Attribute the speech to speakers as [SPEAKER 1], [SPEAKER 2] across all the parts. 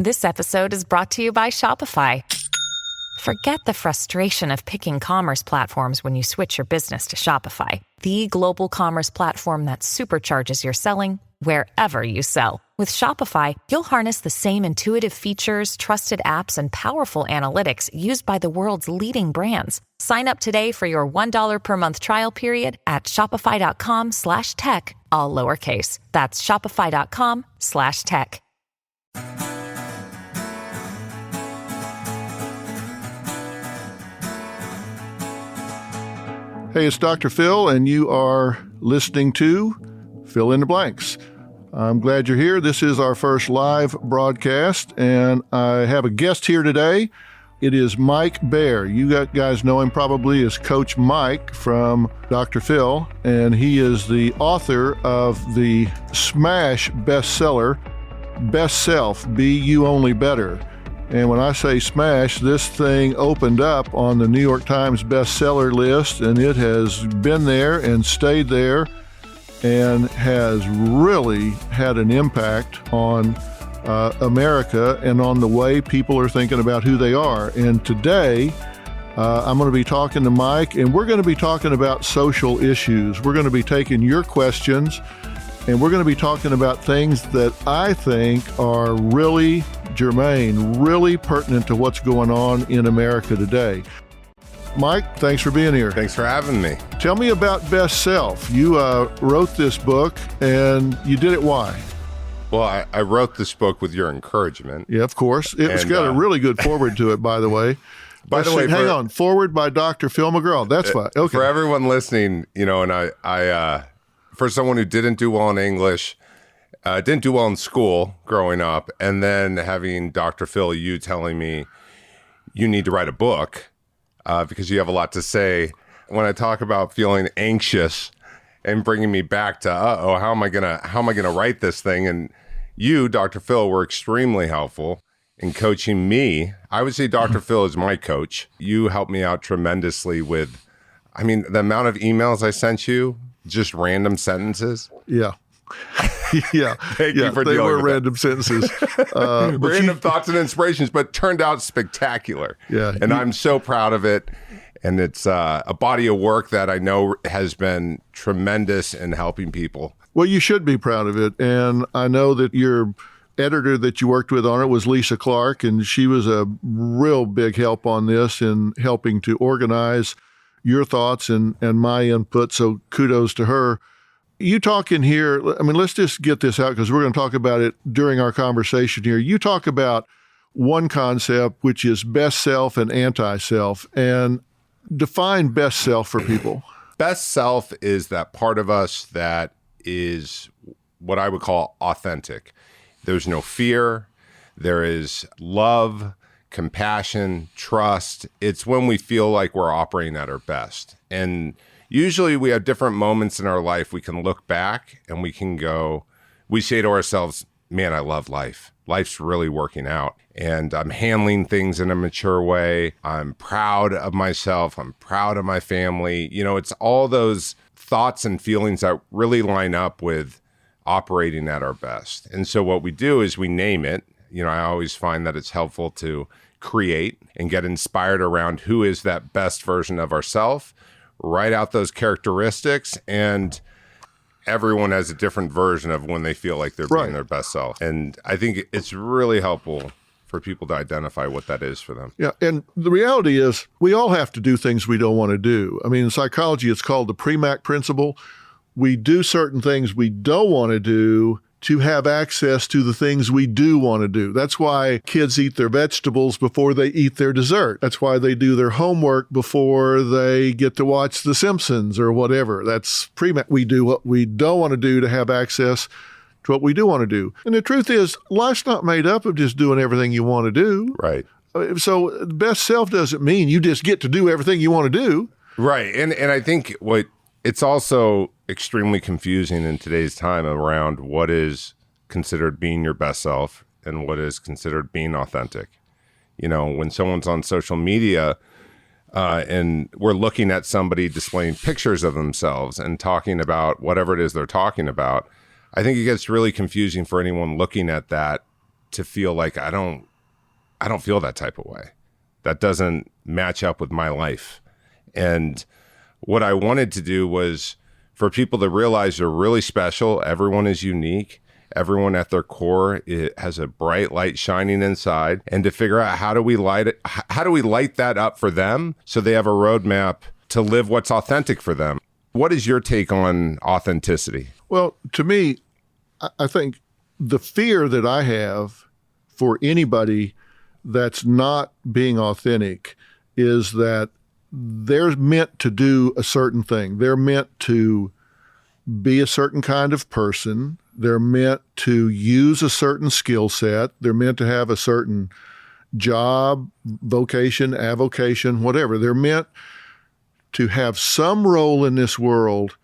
[SPEAKER 1] This episode is brought to you by Shopify. Forget the frustration of picking commerce platforms when you switch your business to Shopify, the global commerce platform that supercharges your selling wherever you sell. With Shopify, you'll harness the same intuitive features, trusted apps, and powerful analytics used by the world's leading brands. Sign up today for your $1 per month trial period at shopify.com/tech, all lowercase. That's shopify.com/tech.
[SPEAKER 2] Hey, it's Dr. Phil, and you are listening to Fill in the Blanks. I'm glad you're here. This is our first live broadcast, and I have a guest here today. It is Mike Baer. You guys know him probably as Coach Mike from Dr. Phil, and he is the author of the smash bestseller, Best Self, Be You Only Better. And when I say smash, this thing opened up on the New York Times bestseller list, and it has been there and stayed there and has really had an impact on America and on the way people are thinking about who they are. And today, I'm going to be talking to Mike, and we're going to be talking about social issues. We're going to be taking your questions, and we're going to be talking about things that I think are really germane, really pertinent to what's going on in America today. Mike, thanks for being here.
[SPEAKER 3] Thanks for having me.
[SPEAKER 2] Tell me about Best Self. You wrote this book, and you did it why?
[SPEAKER 3] Well, I wrote this book with your encouragement.
[SPEAKER 2] Yeah, of course. It's got a really good forward to it, by the way. Hang on. Forward by Dr. Phil McGraw. That's fine. Okay.
[SPEAKER 3] For everyone listening, and I for someone who didn't do well in English, didn't do well in school growing up, and then having Dr. Phil, you telling me you need to write a book because you have a lot to say. When I talk about feeling anxious and bringing me back to, how am I gonna write this thing? And you, Dr. Phil, were extremely helpful in coaching me. I would say Dr. Phil is my coach. You helped me out tremendously with, the amount of emails I sent you, just random sentences.
[SPEAKER 2] Yeah. Yeah.
[SPEAKER 3] Thank you for dealing with that.
[SPEAKER 2] They were random sentences.
[SPEAKER 3] Random thoughts and inspirations, but turned out spectacular.
[SPEAKER 2] Yeah.
[SPEAKER 3] And I'm so proud of it. And it's a body of work that I know has been tremendous in helping people.
[SPEAKER 2] Well, you should be proud of it. And I know that your editor that you worked with on it was Lisa Clark, and she was a real big help on this in helping to organize your thoughts and my input. So kudos to her. You talk in here, let's just get this out because we're going to talk about it during our conversation here. You talk about one concept, which is best self and anti-self, and define best self for people.
[SPEAKER 3] Best self is that part of us that is what I would call authentic. There's no fear. There is love, compassion, trust. It's when we feel like we're operating at our best. And usually we have different moments in our life. We can look back and we say to ourselves, man, I love life. Life's really working out. And I'm handling things in a mature way. I'm proud of myself. I'm proud of my family. It's all those thoughts and feelings that really line up with operating at our best. And so what we do is we name it. I always find that it's helpful to create and get inspired around who is that best version of ourselves. Write out those characteristics, and everyone has a different version of when they feel like they're being their best self. And I think it's really helpful for people to identify what that is for them.
[SPEAKER 2] Yeah, and the reality is we all have to do things we don't want to do. In psychology, it's called the Premack principle. We do certain things we don't want to do to have access to the things we do want to do. That's why kids eat their vegetables before they eat their dessert. That's why they do their homework before they get to watch The Simpsons or whatever. That's we do what we don't want to do to have access to what we do want to do. And the truth is, life's not made up of just doing everything you want to do.
[SPEAKER 3] Right.
[SPEAKER 2] So best self doesn't mean you just get to do everything you want to do.
[SPEAKER 3] Right. And I think it's also extremely confusing in today's time around what is considered being your best self and what is considered being authentic. When someone's on social media and we're looking at somebody displaying pictures of themselves and talking about whatever it is they're talking about, I think it gets really confusing for anyone looking at that to feel like I don't feel that type of way. That doesn't match up with my life. And what I wanted to do was for people to realize they're really special. Everyone is unique. Everyone at their core has a bright light shining inside, and to figure out how do we light that up for them so they have a roadmap to live what's authentic for them. What is your take on authenticity?
[SPEAKER 2] Well, to me, I think the fear that I have for anybody that's not being authentic is that they're meant to do a certain thing. They're meant to be a certain kind of person. They're meant to use a certain skill set. They're meant to have a certain job, vocation, avocation, whatever. They're meant to have some role in this world,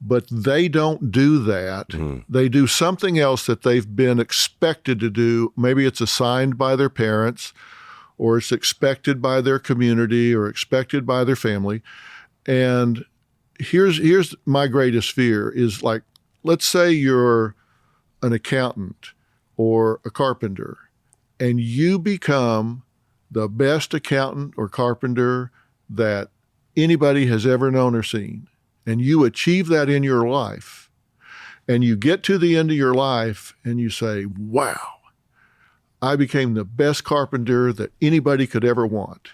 [SPEAKER 2] but they don't do that. They do something else that they've been expected to do. Maybe it's assigned by their parents, or it's expected by their community, or expected by their family. And here's my greatest fear is, like, let's say you're an accountant or a carpenter, and you become the best accountant or carpenter that anybody has ever known or seen, and you achieve that in your life, and you get to the end of your life and you say, wow, I became the best carpenter that anybody could ever want.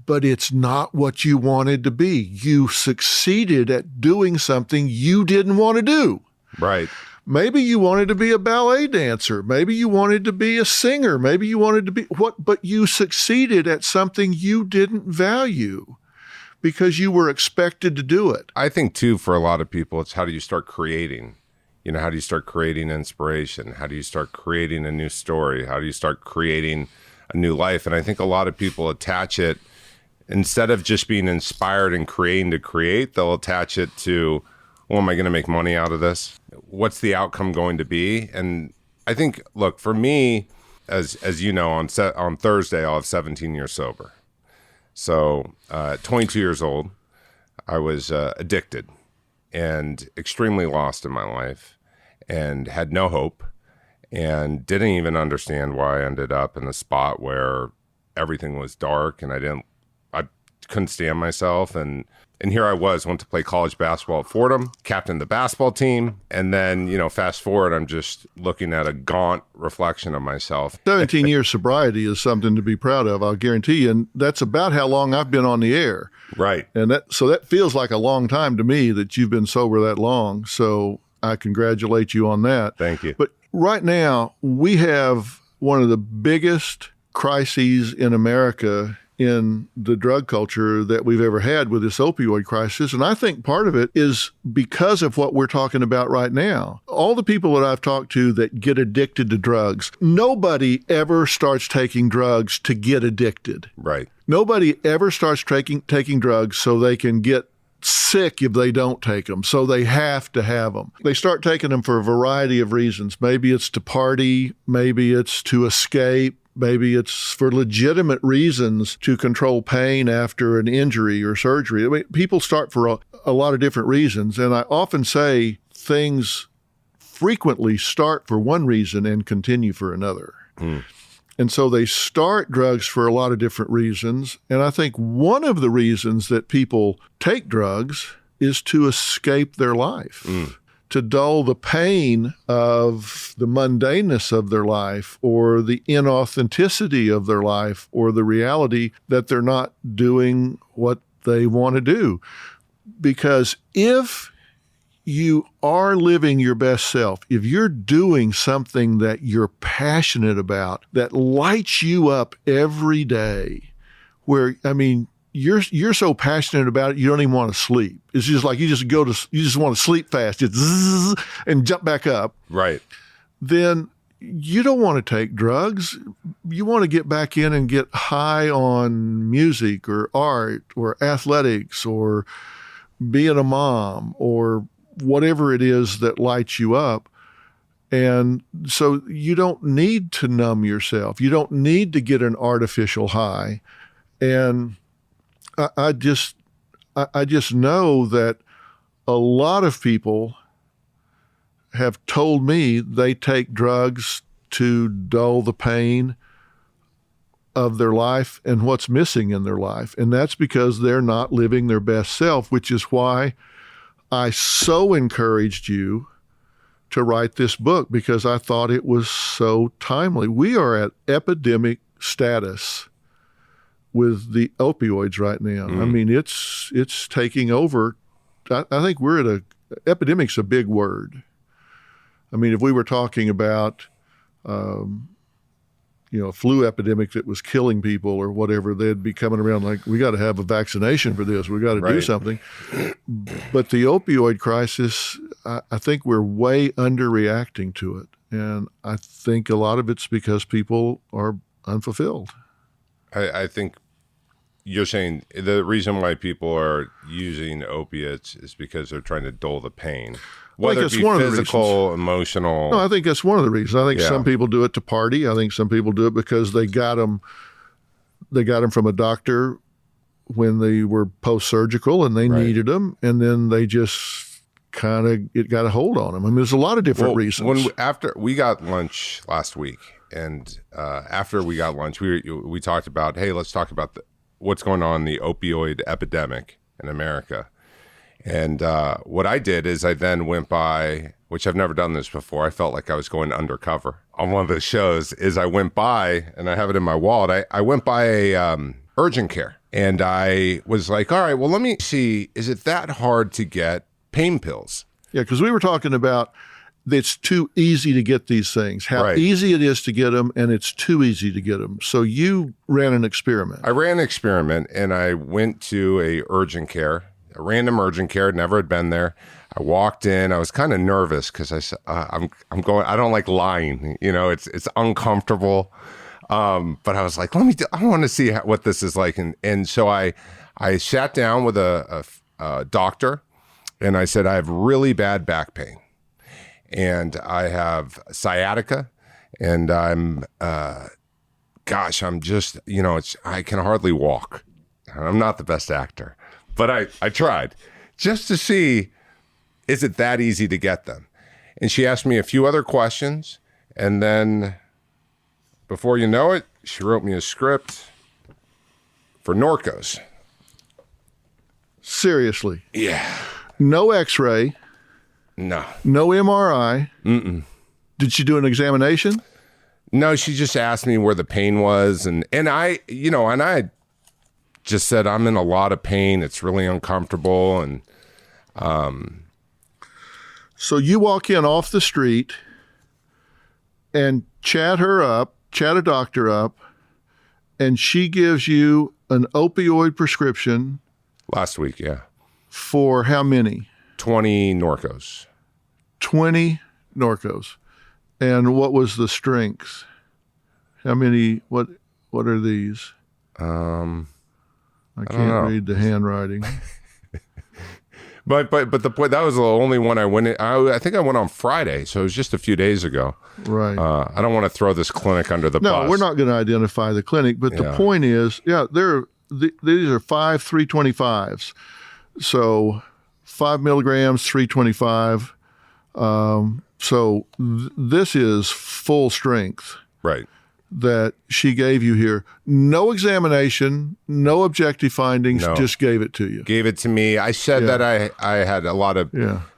[SPEAKER 2] But it's not what you wanted to be. You succeeded at doing something you didn't want to do.
[SPEAKER 3] Right.
[SPEAKER 2] Maybe you wanted to be a ballet dancer. Maybe you wanted to be a singer. Maybe you wanted to be but you succeeded at something you didn't value because you were expected to do it.
[SPEAKER 3] I think too, for a lot of people, it's how do you start creating? How do you start creating inspiration? How do you start creating a new story? How do you start creating a new life? And I think a lot of people attach it, instead of just being inspired and creating to create, they'll attach it to, well, am I going to make money out of this? What's the outcome going to be? And I think, look, for me, as you know, on Thursday, I'll have 17 years sober. So 22 years old, I was addicted and extremely lost in my life and had no hope and didn't even understand why I ended up in the spot where everything was dark and I couldn't stand myself. And here I was, went to play college basketball at Fordham, captained the basketball team. And then, fast forward, I'm just looking at a gaunt reflection of myself.
[SPEAKER 2] 17 years sobriety is something to be proud of, I'll guarantee you. And that's about how long I've been on the air.
[SPEAKER 3] Right.
[SPEAKER 2] And that feels like a long time to me that you've been sober that long. So I congratulate you on that.
[SPEAKER 3] Thank you.
[SPEAKER 2] But right now, we have one of the biggest crises in America in the drug culture that we've ever had with this opioid crisis. And I think part of it is because of what we're talking about right now. All the people that I've talked to that get addicted to drugs, nobody ever starts taking drugs to get addicted.
[SPEAKER 3] Right.
[SPEAKER 2] Nobody ever starts taking drugs so they can get sick if they don't take them, so they have to have them. They start taking them for a variety of reasons. Maybe it's to party, maybe it's to escape, maybe it's for legitimate reasons to control pain after an injury or surgery. I mean, people start for a lot of different reasons, and I often say things frequently start for one reason and continue for another. And so they start drugs for a lot of different reasons. And I think one of the reasons that people take drugs is to escape their life, to dull the pain of the mundaneness of their life or the inauthenticity of their life or the reality that they're not doing what they want to do. Because if you are living your best self, if you're doing something that you're passionate about, that lights you up every day, where, I mean, you're so passionate about it, you don't even want to sleep. It's just like you just want to sleep fast, just zzz, and jump back up.
[SPEAKER 3] Right.
[SPEAKER 2] Then you don't want to take drugs. You want to get back in and get high on music or art or athletics or being a mom or whatever it is that lights you up. And so you don't need to numb yourself. You don't need to get an artificial high. And I just know that a lot of people have told me they take drugs to dull the pain of their life and what's missing in their life. And that's because they're not living their best self, which is why I so encouraged you to write this book, because I thought it was so timely. We are at epidemic status with the opioids right now. I mean, it's taking over. I think we're at epidemic's a big word. I mean, if we were talking about, a flu epidemic that was killing people or whatever, they'd be coming around like, we got to have a vaccination for this. We got to do something. But the opioid crisis, I think we're way underreacting to it. And I think a lot of it's because people are unfulfilled.
[SPEAKER 3] I think you're saying the reason why people are using opiates is because they're trying to dull the pain. Whether it be physical, emotional.
[SPEAKER 2] No, I think that's one of the reasons. I think some people do it to party. I think some people do it because they got them from a doctor when they were post-surgical and they needed them, and then they just it got a hold on them. I mean, there's a lot of different reasons.
[SPEAKER 3] After we got lunch last week, and after we got lunch, we talked about, hey, let's talk about what's going on in the opioid epidemic in America. And what I did is I then went by, which I've never done this before. I felt like I was going undercover on one of the shows. Is I went by, and I have it in my wallet. I went by a urgent care, and I was like, all right, well, let me see. Is it that hard to get pain pills?
[SPEAKER 2] Yeah, because we were talking about it's too easy to get these things, how easy it is to get them, and it's too easy to get them. So you ran an experiment.
[SPEAKER 3] I ran an experiment, and I went to a random urgent care, never had been there. I walked in. I was kind of nervous because I'm going. I don't like lying. It's uncomfortable. But I was like, I want to see what this is like. And so I sat down with a doctor, and I said, I have really bad back pain, and I have sciatica, and I'm just I can hardly walk. I'm not the best actor. But I tried just to see, is it that easy to get them? And she asked me a few other questions. And then before you know it, she wrote me a script for Norcos.
[SPEAKER 2] Seriously?
[SPEAKER 3] Yeah.
[SPEAKER 2] No x-ray.
[SPEAKER 3] No.
[SPEAKER 2] No MRI. Mm-mm. Did she do an examination?
[SPEAKER 3] No, she just asked me where the pain was. And I just said, I'm in a lot of pain. It's really uncomfortable. And
[SPEAKER 2] so you walk in off the street and chat a doctor up, and she gives you an opioid prescription.
[SPEAKER 3] Last week, yeah.
[SPEAKER 2] For how many?
[SPEAKER 3] 20 Norcos.
[SPEAKER 2] 20 Norcos. And what was the strength? How many, what are these? I can't read the handwriting.
[SPEAKER 3] But the point, that was the only one I went in. I think I went on Friday, so it was just a few days ago.
[SPEAKER 2] Right.
[SPEAKER 3] I don't want to throw this clinic under the bus.
[SPEAKER 2] No, we're not going to identify the clinic, but the point is, these are 5 325s. So 5 milligrams, 325. So this is full strength.
[SPEAKER 3] Right.
[SPEAKER 2] That she gave you here. No examination, no objective findings, just gave it to you.
[SPEAKER 3] Gave it to me. I said that I had a lot of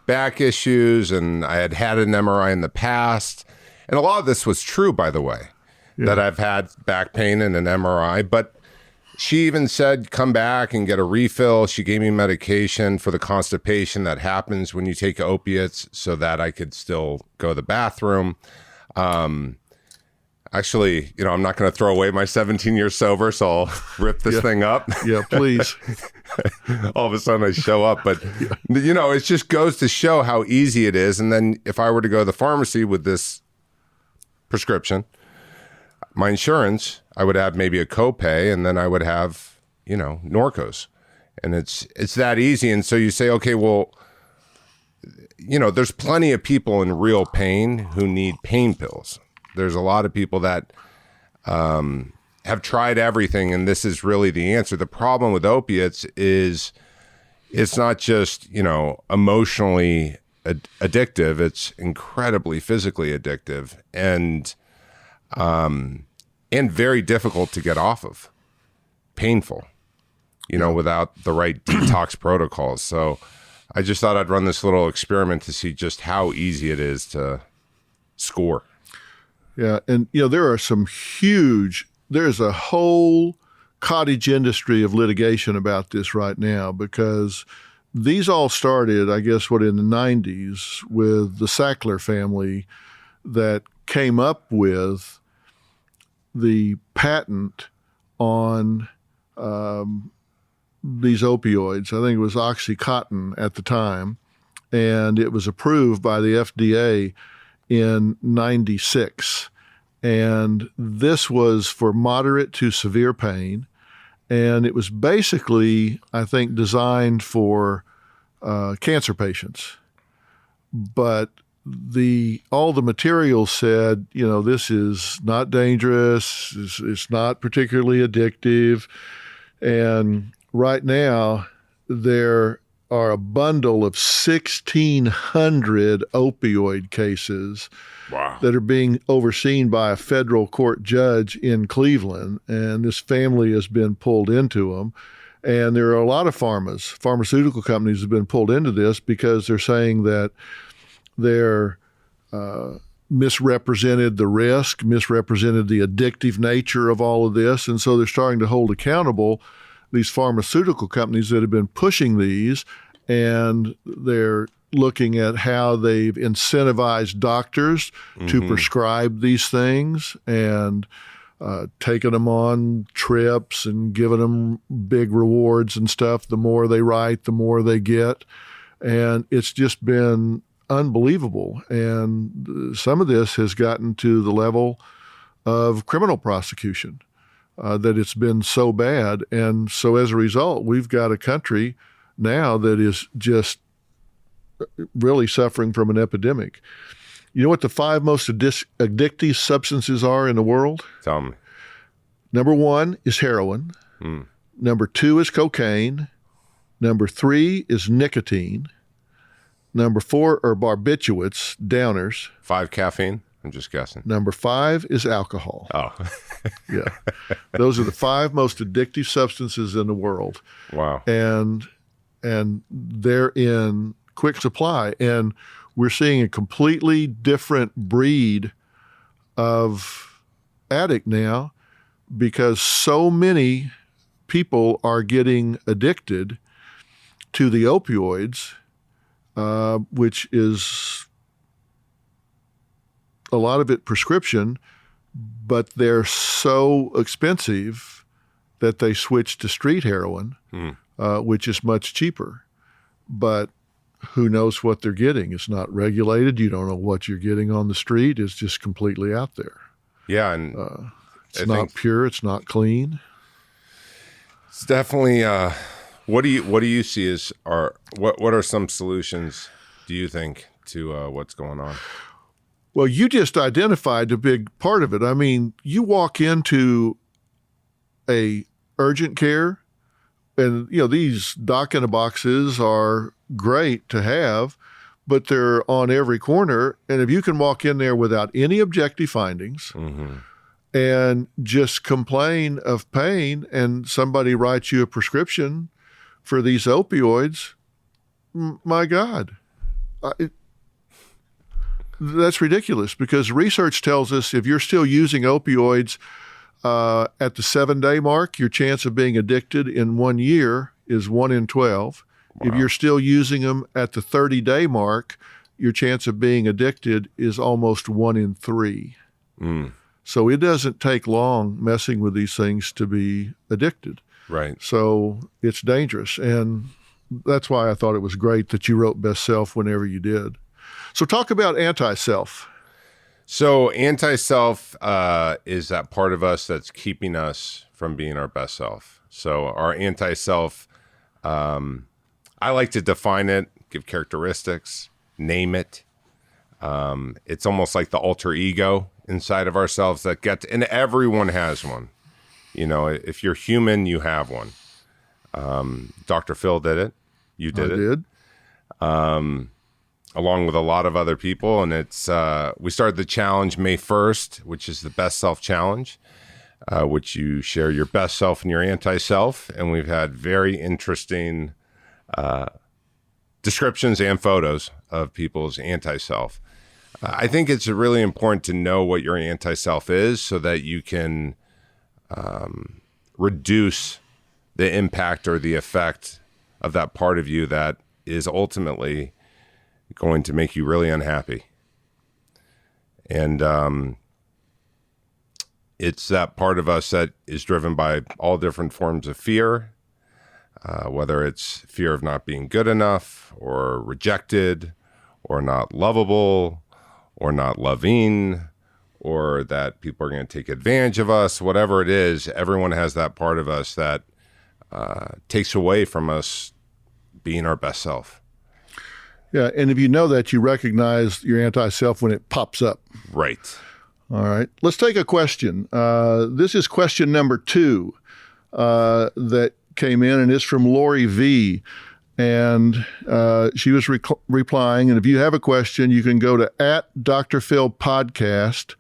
[SPEAKER 3] back issues, and I had an MRI in the past. And a lot of this was true, by the way, that I've had back pain and an MRI. But she even said, come back and get a refill. She gave me medication for the constipation that happens when you take opiates so that I could still go to the bathroom. Actually, I'm not going to throw away my 17 years sober, so I'll rip this thing up.
[SPEAKER 2] Yeah, please.
[SPEAKER 3] All of a sudden I show up. But, it just goes to show how easy it is. And then if I were to go to the pharmacy with this prescription, my insurance, I would have maybe a copay, and then I would have, Norcos. And it's that easy. And so you say, okay, well, there's plenty of people in real pain who need pain pills. There's a lot of people that have tried everything, and this is really the answer. The problem with opiates is it's not just, emotionally addictive. It's incredibly physically addictive. And and very difficult to get off of. Painful, without the right detox protocols. So I just thought I'd run this little experiment to see just how easy it is to score.
[SPEAKER 2] Yeah, and there's a whole cottage industry of litigation about this right now, because these all started, I guess, in the 90s with the Sackler family that came up with the patent on these opioids. I think it was Oxycontin at the time, and it was approved by the FDA in 96. And this was for moderate to severe pain. And it was basically, I think, designed for cancer patients. But all the materials said, this is not dangerous, it's not particularly addictive. And right now, there are a bundle of 1,600 opioid cases that are being overseen by a federal court judge in Cleveland. And this family has been pulled into them. And there are a lot of pharmaceutical companies have been pulled into this because they're saying that they're misrepresented the risk, misrepresented the addictive nature of all of this. And so they're starting to hold accountable these pharmaceutical companies that have been pushing these, and they're looking at how they've incentivized doctors to prescribe these things and taking them on trips and giving them big rewards and stuff. The more they write, the more they get. And it's just been unbelievable. And some of this has gotten to the level of criminal prosecution, that it's been so bad. And so as a result, we've got a country now that is just really suffering from an epidemic. You know what the 5 most addictive substances are in the world?
[SPEAKER 3] Tell me.
[SPEAKER 2] Number 1 is heroin. Number 2 is cocaine. Number 3 is nicotine. Number 4 are barbiturates, downers.
[SPEAKER 3] 5 caffeine? I'm just guessing.
[SPEAKER 2] Number 5 is alcohol.
[SPEAKER 3] Oh.
[SPEAKER 2] Yeah. Those are the 5 most addictive substances in the world.
[SPEAKER 3] Wow.
[SPEAKER 2] And they're in quick supply. And we're seeing a completely different breed of addict now, because so many people are getting addicted to the opioids, which is a lot of it prescription, but they're so expensive that they switch to street heroin, which is much cheaper. But who knows what they're getting? It's not regulated. You don't know what you're getting on the street. It's just completely out there.
[SPEAKER 3] Yeah, and
[SPEAKER 2] it's not pure. It's not clean.
[SPEAKER 3] It's definitely. What do you see as what are some solutions, do you think, to what's going on?
[SPEAKER 2] Well, you just identified a big part of it. I mean, you walk into a urgent care, and these doc-in-a-boxes are great to have, but they're on every corner. And if you can walk in there without any objective findings and just complain of pain, and somebody writes you a prescription for these opioids, my God, that's ridiculous, because research tells us if you're still using opioids at the 7-day mark, your chance of being addicted in 1 year is 1 in 12. Wow. If you're still using them at the 30-day mark, your chance of being addicted is almost 1 in 3. So it doesn't take long messing with these things to be addicted.
[SPEAKER 3] Right.
[SPEAKER 2] So it's dangerous. And that's why I thought it was great that you wrote Best Self whenever you did. So talk about anti-self.
[SPEAKER 3] So anti-self is that part of us that's keeping us from being our best self. So our anti-self, I like to define it, give characteristics, name it. It's almost like the alter ego inside of ourselves that gets, and everyone has one. If you're human, you have one. Dr. Phil did it. You did it.
[SPEAKER 2] I did.
[SPEAKER 3] along with a lot of other people. And it's we started the challenge May 1st, which is the Best Self Challenge, which you share your best self and your anti-self. And we've had very interesting descriptions and photos of people's anti-self. I think it's really important to know what your anti-self is so that you can reduce the impact or the effect of that part of you that is ultimately going to make you really unhappy. And it's that part of us that is driven by all different forms of fear, whether it's fear of not being good enough or rejected or not lovable or not loving, or that people are going to take advantage of us, whatever it is. Everyone has that part of us that takes away from us being our best self.
[SPEAKER 2] Yeah, and if you know that, you recognize your anti-self when it pops up.
[SPEAKER 3] Right.
[SPEAKER 2] All right. Let's take a question. This is question number 2 that came in, and it's from Lori V. And she was replying. And if you have a question, you can go to @DrPhilPodcast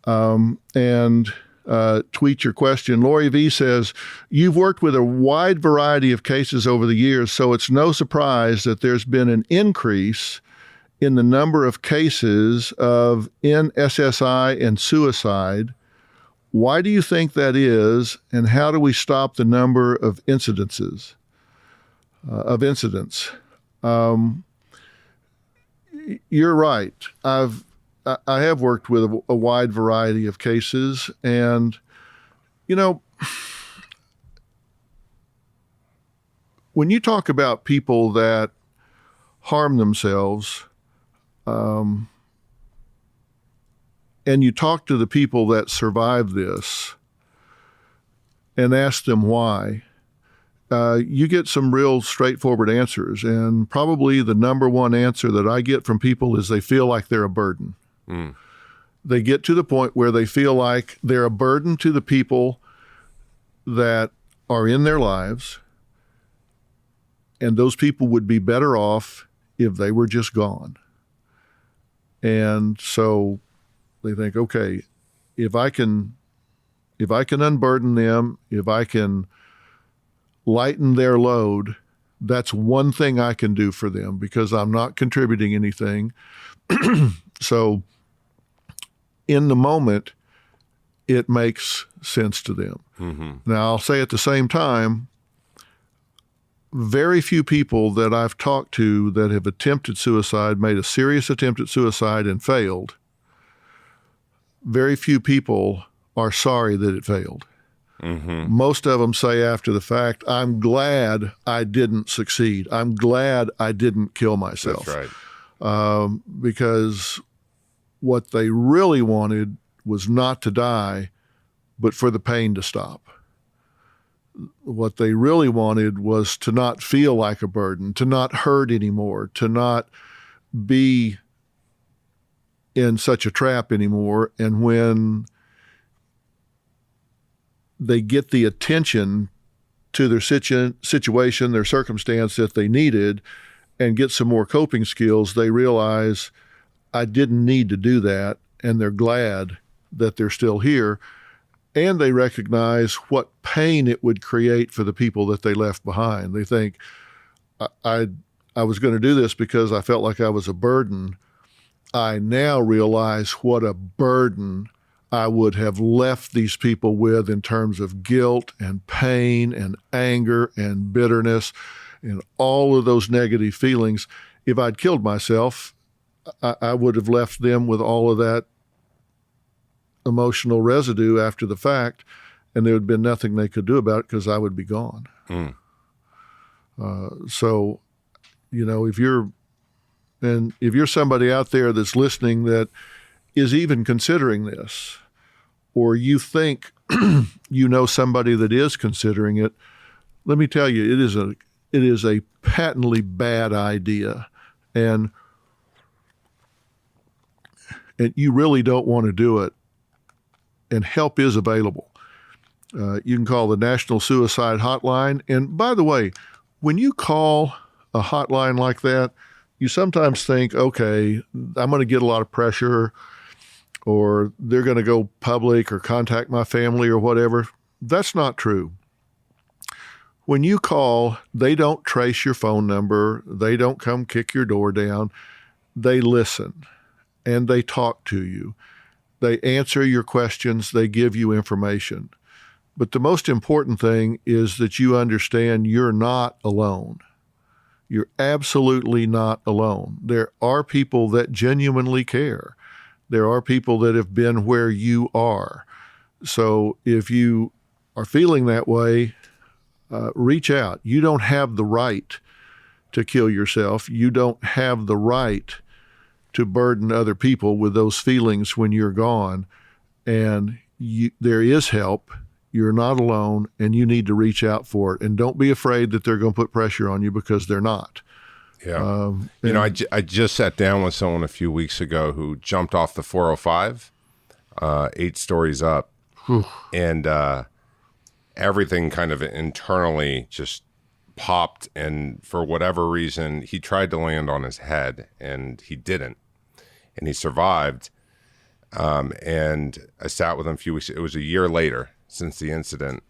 [SPEAKER 2] and tweet your question. Lori V says, you've worked with a wide variety of cases over the years, so it's no surprise that there's been an increase in the number of cases of NSSI and suicide. Why do you think that is, and how do we stop the number of incidents? You're right. I have worked with a wide variety of cases, and when you talk about people that harm themselves, and you talk to the people that survive this and ask them why, you get some real straightforward answers. And probably the number one answer that I get from people is they feel like they're a burden. Mm. They get to the point where they feel like they're a burden to the people that are in their lives, and those people would be better off if they were just gone. And so they think, okay, if I can unburden them, if I can lighten their load, that's one thing I can do for them because I'm not contributing anything. So in the moment, it makes sense to them. Mm-hmm. Now, I'll say at the same time, very few people that I've talked to that have attempted suicide, made a serious attempt at suicide and failed, very few people are sorry that it failed. Mm-hmm. Most of them say after the fact, I'm glad I didn't succeed. I'm glad I didn't kill myself.
[SPEAKER 3] That's right.
[SPEAKER 2] Because what they really wanted was not to die, but for the pain to stop. What they really wanted was to not feel like a burden, to not hurt anymore, to not be in such a trap anymore. And when they get the attention to their situation, their circumstance that they needed, and get some more coping skills, they realize I didn't need to do that, and they're glad that they're still here. And they recognize what pain it would create for the people that they left behind. They think, I was going to do this because I felt like I was a burden. I now realize what a burden I would have left these people with in terms of guilt and pain and anger and bitterness and all of those negative feelings. If I'd killed myself, I would have left them with all of that emotional residue after the fact, and there would have been nothing they could do about it because I would be gone. Mm. So, if you're somebody out there that's listening that is even considering this, or you think somebody that is considering it, let me tell you, it is a patently bad idea, and you really don't want to do it. And help is available. You can call the National Suicide Hotline. And by the way, when you call a hotline like that, you sometimes think, okay, I'm going to get a lot of pressure, or they're going to go public or contact my family or whatever. That's not true. When you call, they don't trace your phone number. They don't come kick your door down. They listen and they talk to you. They answer your questions. They give you information. But the most important thing is that you understand you're not alone. You're absolutely not alone. There are people that genuinely care. There are people that have been where you are. So if you are feeling that way, reach out. You don't have the right to kill yourself. You don't have the right to burden other people with those feelings when you're gone. And there is help. You're not alone, and you need to reach out for it. And don't be afraid that they're going to put pressure on you, because they're not.
[SPEAKER 3] Yeah. I just sat down with someone a few weeks ago who jumped off the 405, 8 stories up, and everything kind of internally just popped. And for whatever reason, he tried to land on his head, and he didn't. And he survived. And I sat with him a few weeks. It was a year later since the incident.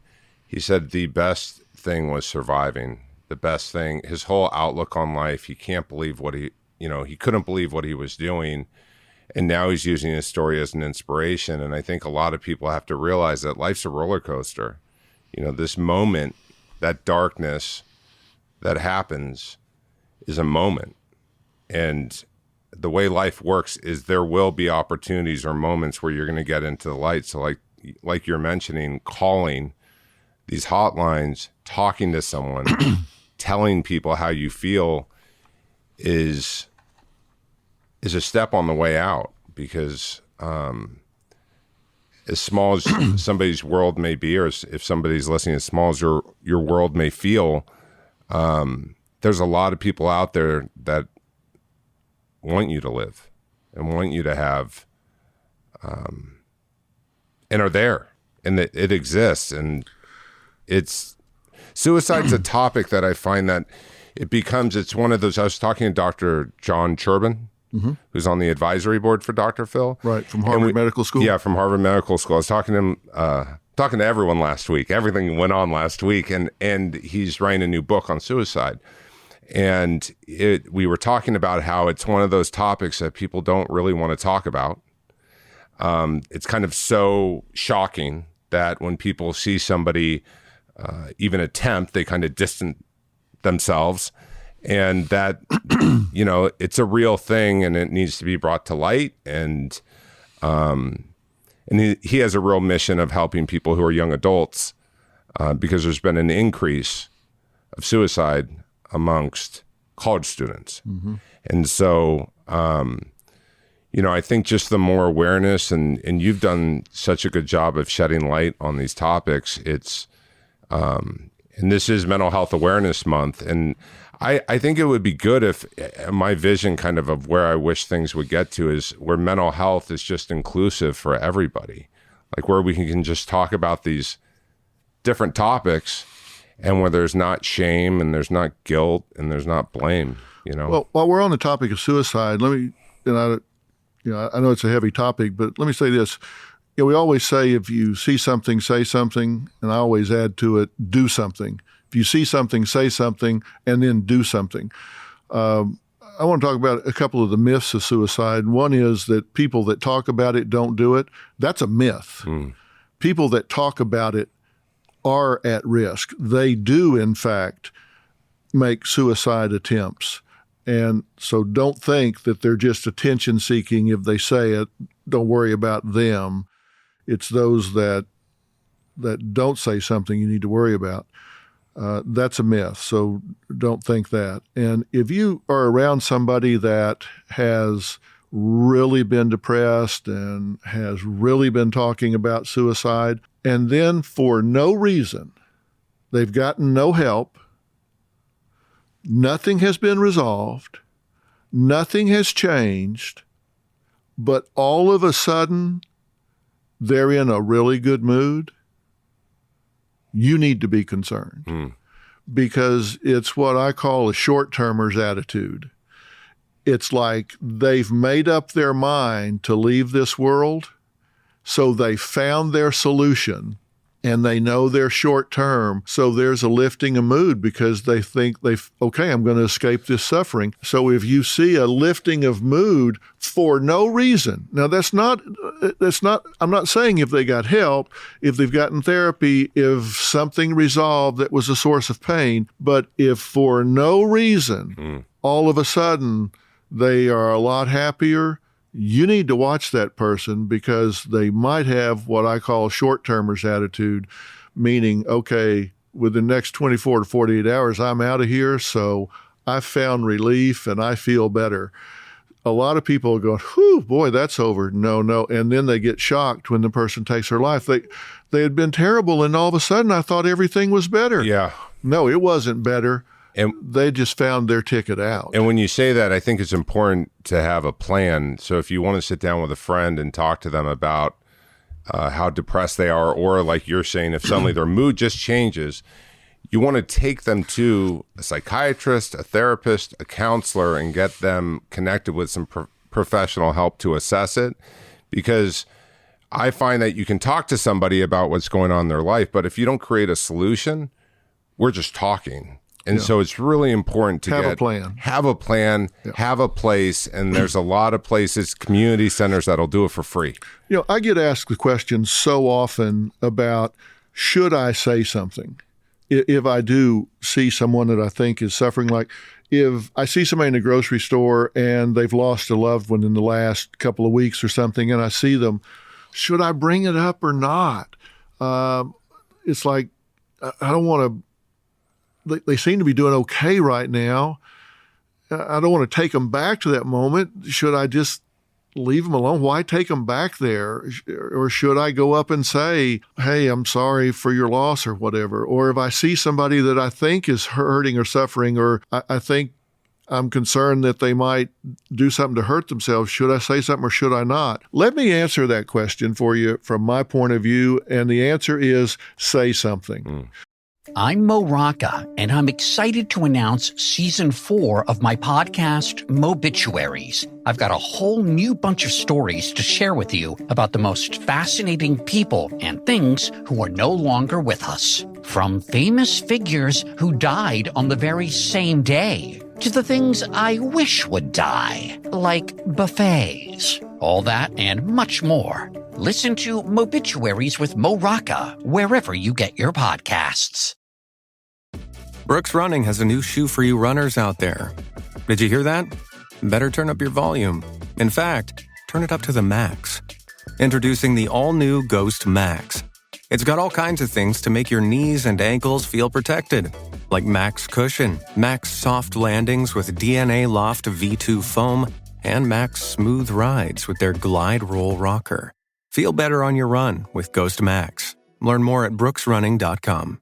[SPEAKER 3] He said the best thing was surviving. The best thing, his whole outlook on life, he can't believe he couldn't believe what he was doing. And now he's using his story as an inspiration. And I think a lot of people have to realize that life's a roller coaster. This moment, that darkness that happens is a moment. And the way life works is there will be opportunities or moments where you're going to get into the light. So like you're mentioning, calling these hotlines, talking to someone, telling people how you feel is a step on the way out. Because as small as somebody's world may be, or if somebody's listening, as small as your world may feel, there's a lot of people out there that want you to live and want you to have, and are there, and that it exists. And suicide's a topic that I find that it's one of those. I was talking to Dr. John Cherban, who's on the advisory board for Dr. Phil.
[SPEAKER 2] Right, from Harvard Medical School.
[SPEAKER 3] Yeah, from Harvard Medical School. I was talking to him, talking to everyone last week. Everything went on last week, and he's writing a new book on suicide. And we were talking about how it's one of those topics that people don't really want to talk about. It's kind of so shocking that when people see somebody even attempt, they kind of distance themselves, and that, it's a real thing and it needs to be brought to light. And he has a real mission of helping people who are young adults, because there's been an increase of suicide amongst college students. And so, I think just the more awareness, and you've done such a good job of shedding light on these topics. And this is Mental Health Awareness Month. And I think it would be good if my vision kind of where I wish things would get to is where mental health is just inclusive for everybody. Like where we can just talk about these different topics, and where there's not shame and there's not guilt and there's not blame,
[SPEAKER 2] Well, while we're on the topic of suicide, let me, I know it's a heavy topic, but let me say this. We always say, if you see something, say something, and I always add to it, do something. If you see something, say something, and then do something. I want to talk about a couple of the myths of suicide. One is that people that talk about it don't do it. That's a myth. People that talk about it are at risk. They do, in fact, make suicide attempts. And so don't think that they're just attention seeking if they say it. Don't worry about them. It's those that don't say something you need to worry about. That's a myth, so don't think that. And if you are around somebody that has really been depressed and has really been talking about suicide, and then for no reason, they've gotten no help, nothing has been resolved, nothing has changed, but all of a sudden they're in a really good mood, you need to be concerned. Because it's what I call a short-termer's attitude. it's like they've made up their mind to leave this world, so they found their solution and they know they're short term. So there's a lifting of mood because they think okay, I'm going to escape this suffering. So if you see a lifting of mood for no reason, now that's not, I'm not saying if they got help, if they've gotten therapy, if something resolved that was a source of pain, but if for no reason, all of a sudden they are a lot happier, you need to watch that person because they might have what I call short-termers attitude, meaning, okay, within the next 24 to 48 hours, I'm out of here, so I found relief and I feel better. A lot of people go, whew, boy, that's over. No. And then they get shocked when the person takes their life. They had been terrible, and all of a sudden I thought everything was better.
[SPEAKER 3] Yeah.
[SPEAKER 2] No, it wasn't better.
[SPEAKER 3] And
[SPEAKER 2] they just found their ticket out.
[SPEAKER 3] And when you say that, I think it's important to have a plan. So if you want to sit down with a friend and talk to them about how depressed they are, or like you're saying, if suddenly their mood just changes, you want to take them to a psychiatrist, a therapist, a counselor, and get them connected with some professional help to assess it. Because I find that you can talk to somebody about what's going on in their life, but if you don't create a solution, we're just talking. And so it's really important to
[SPEAKER 2] have a plan,
[SPEAKER 3] have a place. And there's a lot of places, community centers, that'll do it for free.
[SPEAKER 2] I get asked the question so often about, should I say something? If I do see someone that I think is suffering, like if I see somebody in a grocery store and they've lost a loved one in the last couple of weeks or something, and I see them, should I bring it up or not? It's like, I don't want to. They seem to be doing okay right now. I don't want to take them back to that moment. Should I just leave them alone? Why take them back there? Or should I go up and say, hey, I'm sorry for your loss or whatever? Or if I see somebody that I think is hurting or suffering, or I think I'm concerned that they might do something to hurt themselves, should I say something or should I not? Let me answer that question for you from my point of view. And the answer is say something.
[SPEAKER 4] I'm Mo Rocca, and I'm excited to announce Season 4 of my podcast, Mobituaries. I've got a whole new bunch of stories to share with you about the most fascinating people and things who are no longer with us. From famous figures who died on the very same day, to the things I wish would die, like buffets. All that and much more. Listen to Mobituaries with Mo Rocca wherever you get your podcasts.
[SPEAKER 5] Brooks Running has a new shoe for you runners out there. Did you hear that? Better turn up your volume. In fact, turn it up to the max. Introducing the all-new Ghost Max. It's got all kinds of things to make your knees and ankles feel protected, like Max Cushion, Max Soft Landings with DNA Loft V2 foam, and Max Smooth Rides with their Glide Roll Rocker. Feel better on your run with Ghost Max. Learn more at brooksrunning.com.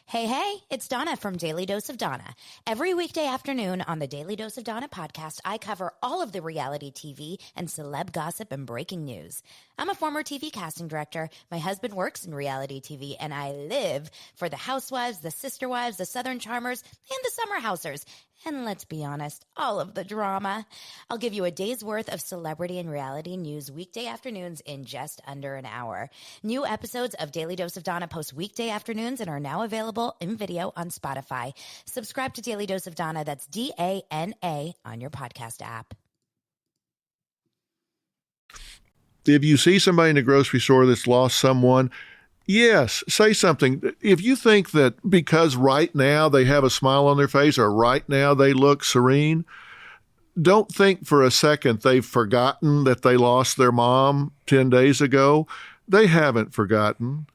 [SPEAKER 6] Hey, it's Donna from Daily Dose of Donna. Every weekday afternoon on the Daily Dose of Donna podcast, I cover all of the reality TV and celeb gossip and breaking news. I'm a former TV casting director. My husband works in reality TV, and I live for the housewives, the sister wives, the Southern Charmers, and the summer housers. And let's be honest, all of the drama. I'll give you a day's worth of celebrity and reality news weekday afternoons in just under an hour. New episodes of Daily Dose of Donna post weekday afternoons and are now available in video on Spotify. Subscribe to Daily Dose of Donna, that's DANA, on your podcast app.
[SPEAKER 2] If you see somebody in a grocery store that's lost someone, yes, say something. If you think that because right now they have a smile on their face or right now they look serene, don't think for a second they've forgotten that they lost their mom 10 days ago. They haven't forgotten.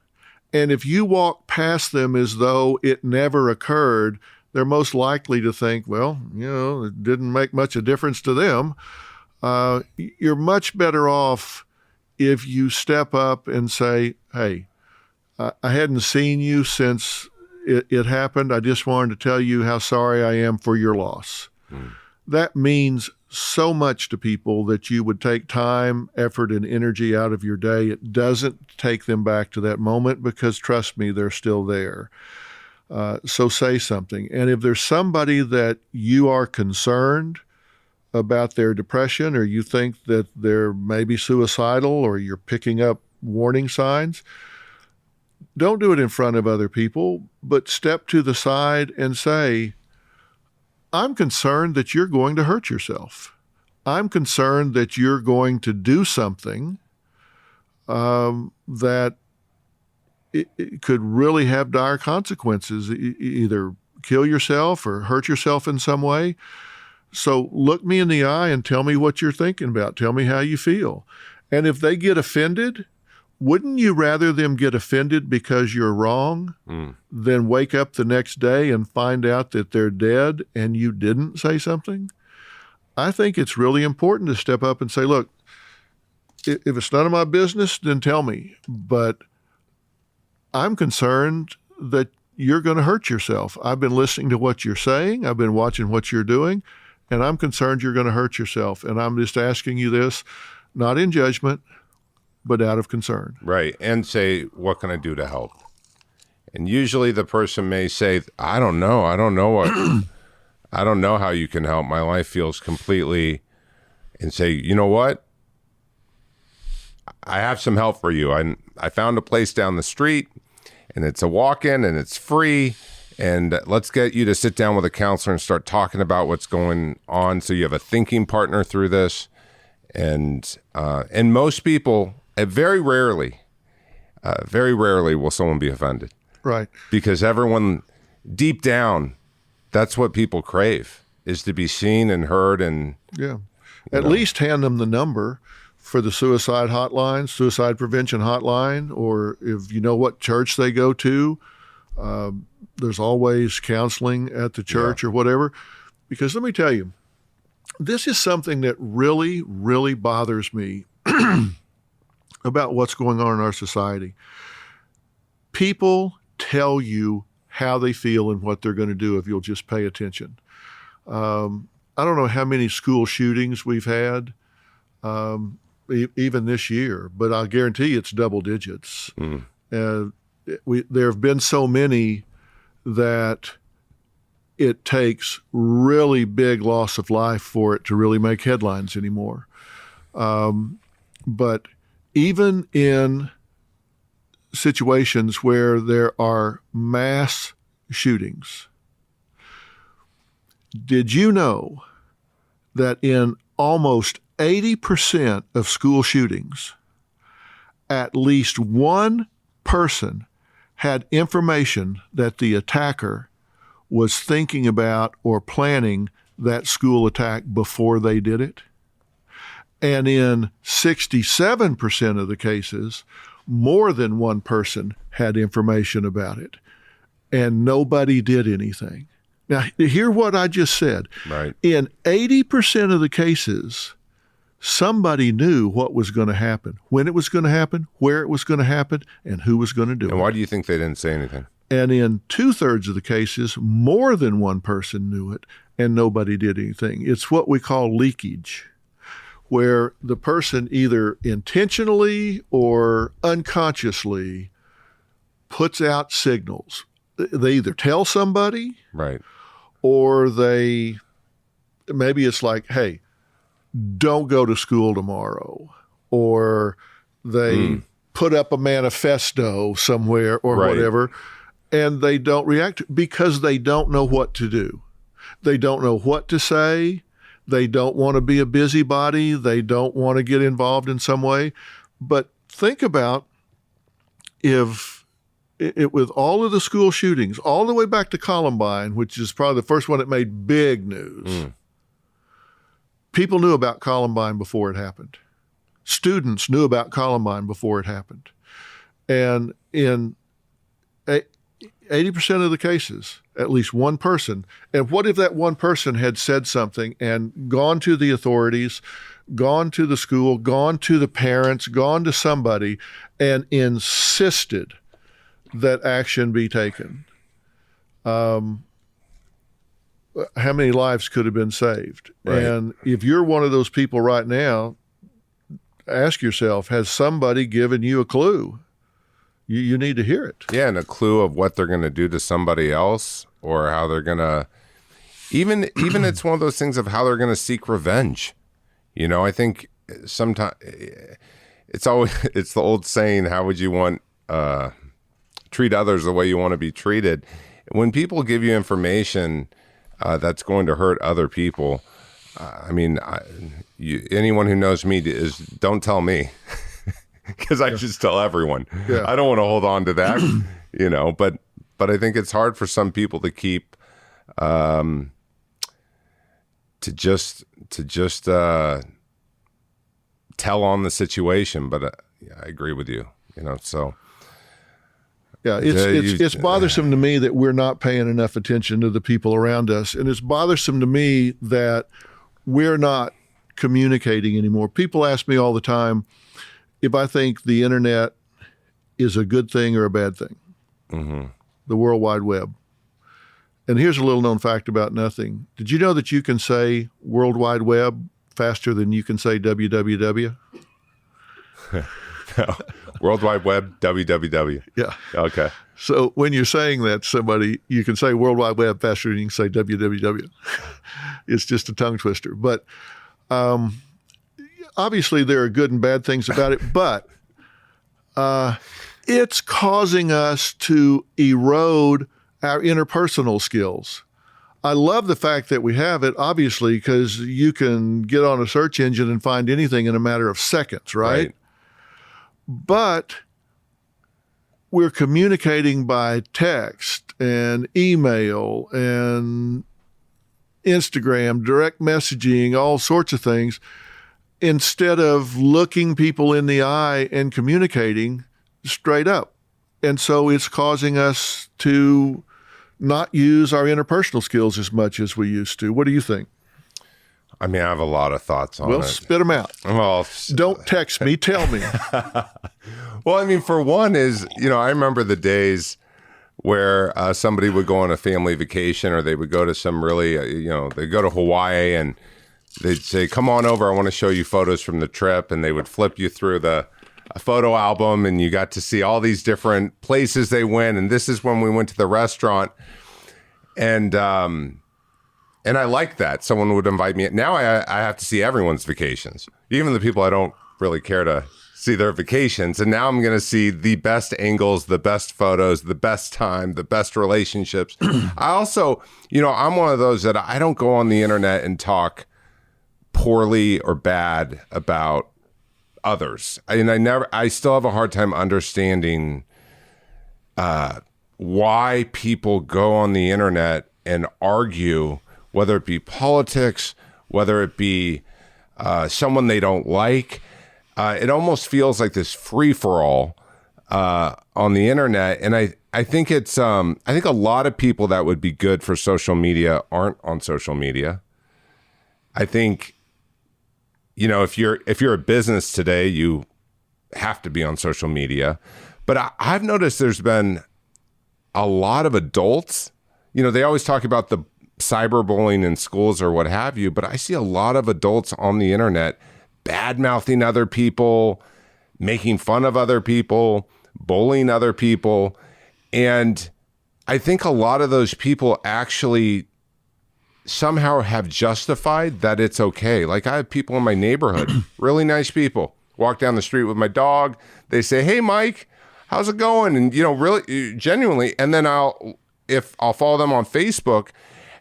[SPEAKER 2] And if you walk past them as though it never occurred, they're most likely to think, well, it didn't make much of a difference to them. You're much better off if you step up and say, hey, I hadn't seen you since it happened. I just wanted to tell you how sorry I am for your loss. That means so much to people that you would take time, effort, and energy out of your day. It doesn't take them back to that moment because, trust me, they're still there. So say something. And if there's somebody that you are concerned about their depression, or you think that they're maybe suicidal, or you're picking up warning signs, don't do it in front of other people, but step to the side and say, I'm concerned that you're going to hurt yourself. I'm concerned that you're going to do something that it could really have dire consequences, either kill yourself or hurt yourself in some way. So look me in the eye and tell me what you're thinking about. Tell me how you feel. And if they get offended, wouldn't you rather them get offended because you're wrong than wake up the next day and find out that they're dead and you didn't say something? I think it's really important to step up and say, look, if it's none of my business, then tell me. But I'm concerned that you're going to hurt yourself. I've been listening to what you're saying. I've been watching what you're doing, and I'm concerned you're going to hurt yourself. And I'm just asking you this, not in judgment, but out of concern.
[SPEAKER 3] Right. And say, what can I do to help? And usually the person may say, I don't know what, I don't know how you can help. My life feels completely, and say, you know what? I have some help for you. I found a place down the street, and it's a walk-in, and it's free. And let's get you to sit down with a counselor and start talking about what's going on, so you have a thinking partner through this. And most people, very rarely will someone be offended.
[SPEAKER 2] Right.
[SPEAKER 3] Because everyone, deep down, that's what people crave, is to be seen and heard. And
[SPEAKER 2] yeah, at least hand them the number for the suicide hotline, suicide prevention hotline, or if you know what church they go to, there's always counseling at the church or whatever. Because let me tell you, this is something that really, really bothers me about what's going on in our society. People tell you how they feel and what they're going to do if you'll just pay attention. I don't know how many school shootings we've had, even this year, but I'll guarantee it's double digits. There have been so many that it takes really big loss of life for it to really make headlines anymore. But even in situations where there are mass shootings, did you know that in almost 80% of school shootings, at least one person had information that the attacker was thinking about or planning that school attack before they did it? And in 67% of the cases, more than one person had information about it, and nobody did anything. Now, hear what I just said.
[SPEAKER 3] Right.
[SPEAKER 2] In 80% of the cases, somebody knew what was going to happen, when it was going to happen, where it was going to happen, and who was going to do it.
[SPEAKER 3] And why do you think they didn't say anything?
[SPEAKER 2] And in 2/3 of the cases, more than one person knew it, and nobody did anything. It's what we call leakage, where the person either intentionally or unconsciously puts out signals. They either tell somebody,
[SPEAKER 3] right,
[SPEAKER 2] or maybe it's like, hey, don't go to school tomorrow, or they put up a manifesto somewhere or whatever, and they don't react because they don't know what to do. They don't know what to say. They don't want to be a busybody. They don't want to get involved in some way. But think about if with all of the school shootings, all the way back to Columbine, which is probably the first one that made big news, people knew about Columbine before it happened. Students knew about Columbine before it happened. And in 80% of the cases, at least one person. And what if that one person had said something and gone to the authorities, gone to the school, gone to the parents, gone to somebody, and insisted that action be taken? How many lives could have been saved?
[SPEAKER 3] Right.
[SPEAKER 2] And if you're one of those people right now, ask yourself, has somebody given you a clue? You need to hear it.
[SPEAKER 3] Yeah, and a clue of what they're going to do to somebody else, or how they're going to even it's one of those things of how they're going to seek revenge. I think sometimes it's the old saying, how would you want treat others the way you want to be treated? When people give you information that's going to hurt other people, anyone who knows me is don't tell me, because I just tell everyone.
[SPEAKER 2] Yeah.
[SPEAKER 3] I don't want to hold on to that, but I think it's hard for some people to keep to just tell on the situation. But I agree with you. So.
[SPEAKER 2] Yeah, it's bothersome to me that we're not paying enough attention to the people around us. And it's bothersome to me that we're not communicating anymore. People ask me all the time if I think the internet is a good thing or a bad thing, the World Wide Web. And here's a little known fact about nothing. Did you know that you can say World Wide Web faster than you can say www?
[SPEAKER 3] No. World Wide Web, www.
[SPEAKER 2] Yeah.
[SPEAKER 3] Okay.
[SPEAKER 2] So when you're saying that to somebody, you can say World Wide Web faster than you can say www. It's just a tongue twister. But obviously there are good and bad things about it, but it's causing us to erode our interpersonal skills. I love the fact that we have it, obviously, because you can get on a search engine and find anything in a matter of seconds, right? But we're communicating by text and email and Instagram, direct messaging, all sorts of things, instead of looking people in the eye and communicating straight up. And so it's causing us to not use our interpersonal skills as much as we used to. What do you think?
[SPEAKER 3] I have a lot of thoughts on it.
[SPEAKER 2] Well, spit them out.
[SPEAKER 3] Well,
[SPEAKER 2] don't text me. Tell me.
[SPEAKER 3] Well, for one is, I remember the days where somebody would go on a family vacation, or they would go to some really, they go to Hawaii and they'd say, come on over, I want to show you photos from the trip. And they would flip you through a photo album, and you got to see all these different places they went. And this is when we went to the restaurant. And I like that. Someone would invite me. Now I have to see everyone's vacations, even the people I don't really care to see their vacations. And now I'm going to see the best angles, the best photos, the best time, the best relationships. I also, I'm one of those that I don't go on the internet and talk poorly or bad about others. I still have a hard time understanding why people go on the internet and argue, whether it be politics, whether it be someone they don't like. It almost feels like this free-for-all on the internet. And I think it's I think a lot of people that would be good for social media aren't on social media. I think, if you're a business today, you have to be on social media. But I've noticed there's been a lot of adults, they always talk about the cyberbullying in schools or what have you, but I see a lot of adults on the internet bad-mouthing other people, making fun of other people, bullying other people. And I think a lot of those people actually somehow have justified that it's okay. Like, I have people in my neighborhood, really nice people, walk down the street with my dog. They say, hey, Mike, how's it going? And, really genuinely. And then I'll follow them on Facebook,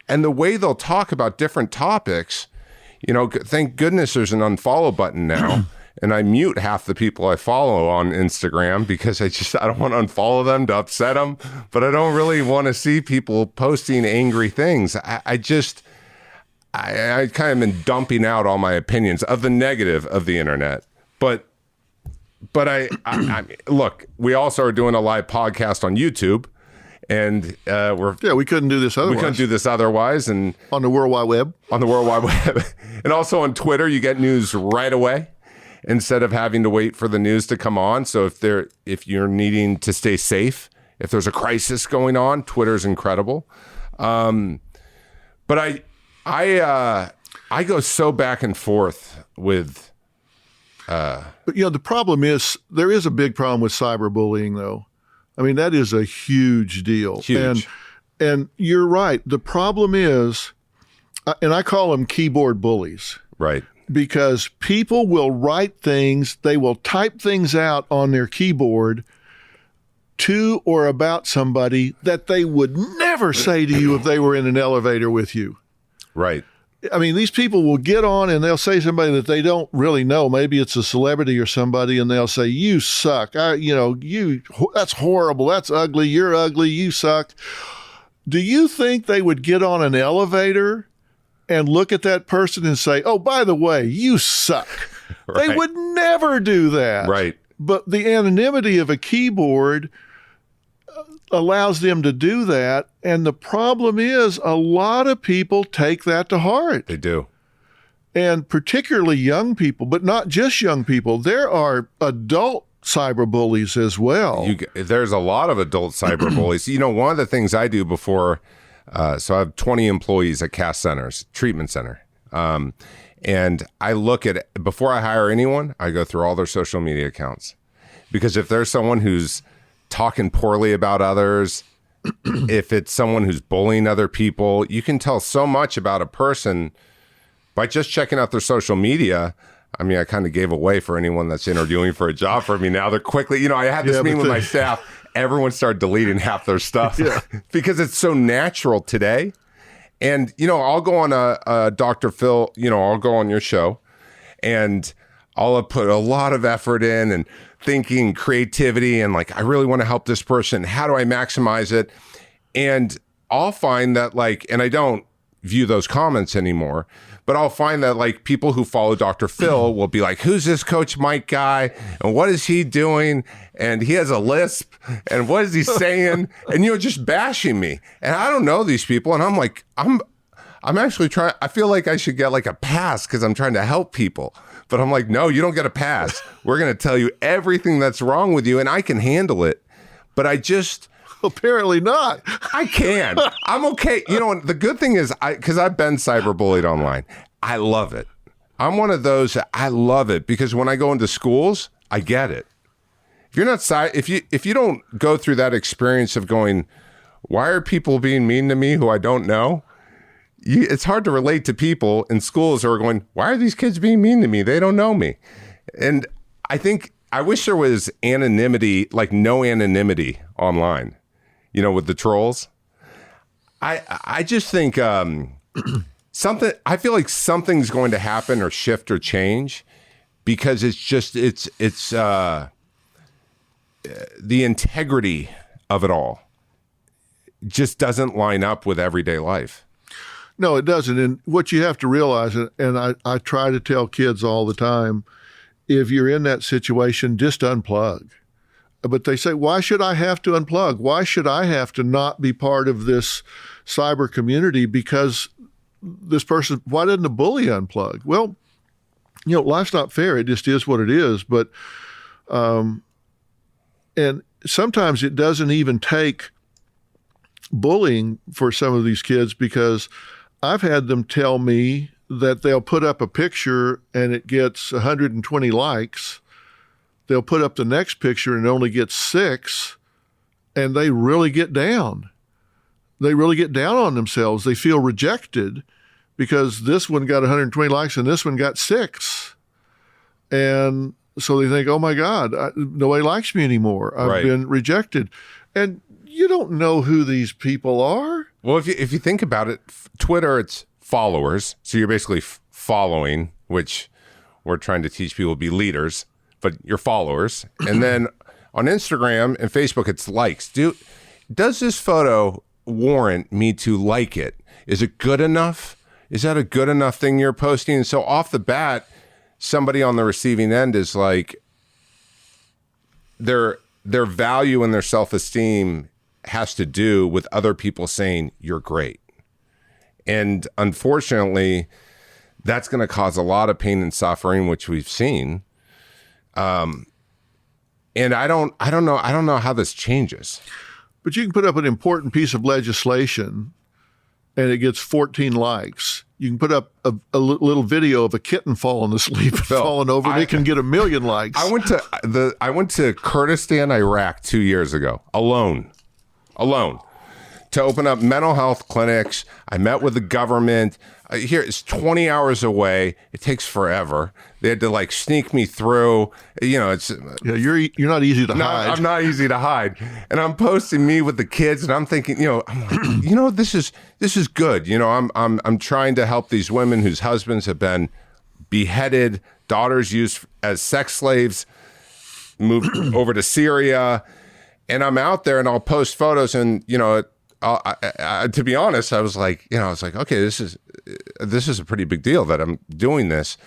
[SPEAKER 3] and the way they'll talk about different topics, thank goodness there's an unfollow button now. And I mute half the people I follow on Instagram because I don't want to unfollow them to upset them, but I don't really want to see people posting angry things. I kind of been dumping out all my opinions of the negative of the internet. But I look, we also are doing a live podcast on YouTube, and we couldn't do this otherwise. We couldn't do this otherwise, and
[SPEAKER 2] on the World Wide Web,
[SPEAKER 3] and also on Twitter, you get news right away instead of having to wait for the news to come on. So if you're needing to stay safe, if there's a crisis going on, Twitter's incredible. But I go so back and forth with.
[SPEAKER 2] But the problem is there is a big problem with cyberbullying, though. I mean, that is a huge deal.
[SPEAKER 3] Huge.
[SPEAKER 2] And you're right. The problem is and I call them keyboard bullies.
[SPEAKER 3] Right.
[SPEAKER 2] Because people will write things, they will type things out on their keyboard to or about somebody that they would never say to you if they were in an elevator with you.
[SPEAKER 3] Right.
[SPEAKER 2] I mean, these people will get on and they'll say somebody that they don't really know. Maybe it's a celebrity or somebody, and they'll say, "You suck. That's horrible. That's ugly. You're ugly. You suck." Do you think they would get on an elevator and look at that person and say, "Oh, by the way, you suck"?
[SPEAKER 3] Right.
[SPEAKER 2] They would never do that.
[SPEAKER 3] Right.
[SPEAKER 2] But the anonymity of a keyboard allows them to do that. And the problem is a lot of people take that to heart.
[SPEAKER 3] They do.
[SPEAKER 2] And particularly young people, but not just young people. There are adult cyberbullies as well.
[SPEAKER 3] There's a lot of adult cyberbullies. One of the things I do before, so I have 20 employees at CAST centers, treatment center. And I look at, before I hire anyone, I go through all their social media accounts. Because if there's someone who's talking poorly about others, if it's someone who's bullying other people, you can tell so much about a person by just checking out their social media. I mean, I kind of gave away for anyone that's interviewing for a job for me now. They're quickly, I had this meeting with my staff. Everyone started deleting half their stuff because it's so natural today. And, I'll go on Dr. Phil, I'll go on your show and I'll have put a lot of effort in and thinking, creativity, and I really want to help this person. How do I maximize it? And I'll find that and I don't view those comments anymore, but I'll find that people who follow Dr. Phil will be like, "Who's this Coach Mike guy? And what is he doing? And he has a lisp. And what is he saying?" And, just bashing me. And I don't know these people. And I'm like, I'm actually trying, I feel like I should get a pass because I'm trying to help people. But I'm like, no, you don't get a pass. We're going to tell you everything that's wrong with you, and I can handle it. But I just...
[SPEAKER 2] Apparently not.
[SPEAKER 3] I can. I'm okay. The good thing is, because I've been cyberbullied online, I love it. I'm one of those, I love it, because when I go into schools, I get it. If you're not, if you don't go through that experience of going, why are people being mean to me who I don't know? It's hard to relate to people in schools who are going, why are these kids being mean to me? They don't know me. And I wish there was anonymity, no anonymity online, with the trolls. I just think I feel like something's going to happen or shift or change because it's the integrity of it all just doesn't line up with everyday life.
[SPEAKER 2] No, it doesn't. And what you have to realize, and I try to tell kids all the time, if you're in that situation, just unplug. But they say, why should I have to unplug? Why should I have to not be part of this cyber community because this person, why didn't a bully unplug? Well, life's not fair. It just is what it is. But, and sometimes it doesn't even take bullying for some of these kids, because I've had them tell me that they'll put up a picture and it gets 120 likes. They'll put up the next picture and it only gets 6, and they really get down. They really get down on themselves. They feel rejected because this one got 120 likes and this one got 6. And so they think, oh my God, nobody likes me anymore. I've been rejected. And you don't know who these people are.
[SPEAKER 3] Well, if you think about it, Twitter, it's followers. So you're basically following, which we're trying to teach people to be leaders, but you're followers. And then on Instagram and Facebook, it's likes. Does this photo warrant me to like it? Is it good enough? Is that a good enough thing you're posting? And so off the bat, somebody on the receiving end is like, their value and their self-esteem has to do with other people saying you're great. And unfortunately, that's going to cause a lot of pain and suffering, which we've seen. And I don't know how this changes.
[SPEAKER 2] But you can put up an important piece of legislation and it gets 14 likes. You can put up a little video of a kitten falling asleep and falling over, and it can get 1 million likes.
[SPEAKER 3] I went to Kurdistan, Iraq 2 years ago, alone, to open up mental health clinics. I met with the government. Here, it's 20 hours away. It takes forever. They had to like sneak me through. It's
[SPEAKER 2] you're not easy to hide.
[SPEAKER 3] I'm not easy to hide. And I'm posting me with the kids, and I'm thinking, I'm like, this is good. I'm trying to help these women whose husbands have been beheaded, daughters used as sex slaves, moved over to Syria. And I'm out there and I'll post photos and, to be honest, I was like, okay, this is a pretty big deal that I'm doing this.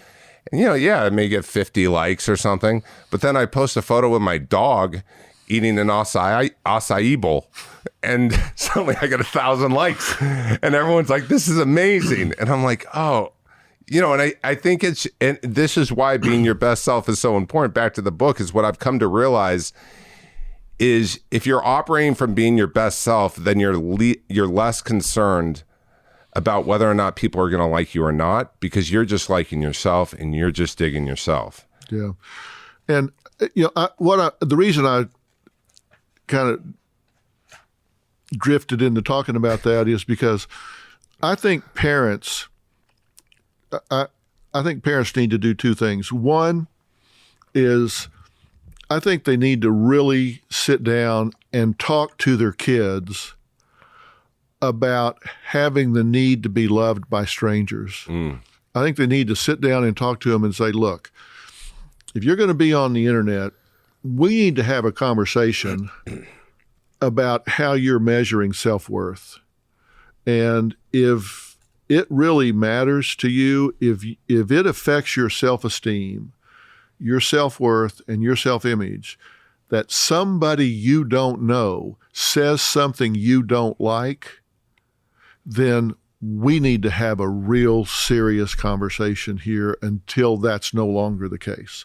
[SPEAKER 3] And, I may get 50 likes or something, but then I post a photo with my dog eating an acai bowl, and suddenly I get 1,000 likes, and everyone's like, this is amazing. And I'm like, oh, and I think and this is why being your best self is so important. Back to the book is what I've come to realize is if you're operating from being your best self, then you're less concerned about whether or not people are going to like you or not, because you're just liking yourself and you're just digging yourself.
[SPEAKER 2] Yeah. And, the reason I kind of drifted into talking about that is because I think parents need to do two things. One is I think they need to really sit down and talk to their kids about having the need to be loved by strangers. I think they need to sit down and talk to them and say, look, if you're going to be on the internet, we need to have a conversation about how you're measuring self-worth. And if it really matters to you, if it affects your self-esteem, your self-worth, and your self-image, that somebody you don't know says something you don't like, then we need to have a real serious conversation here until that's no longer the case.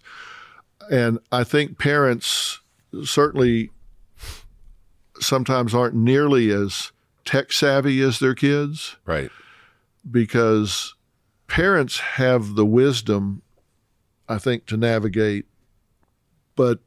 [SPEAKER 2] And I think parents certainly sometimes aren't nearly as tech savvy as their kids.
[SPEAKER 3] Right.
[SPEAKER 2] Because parents have the wisdom, I think, to navigate, but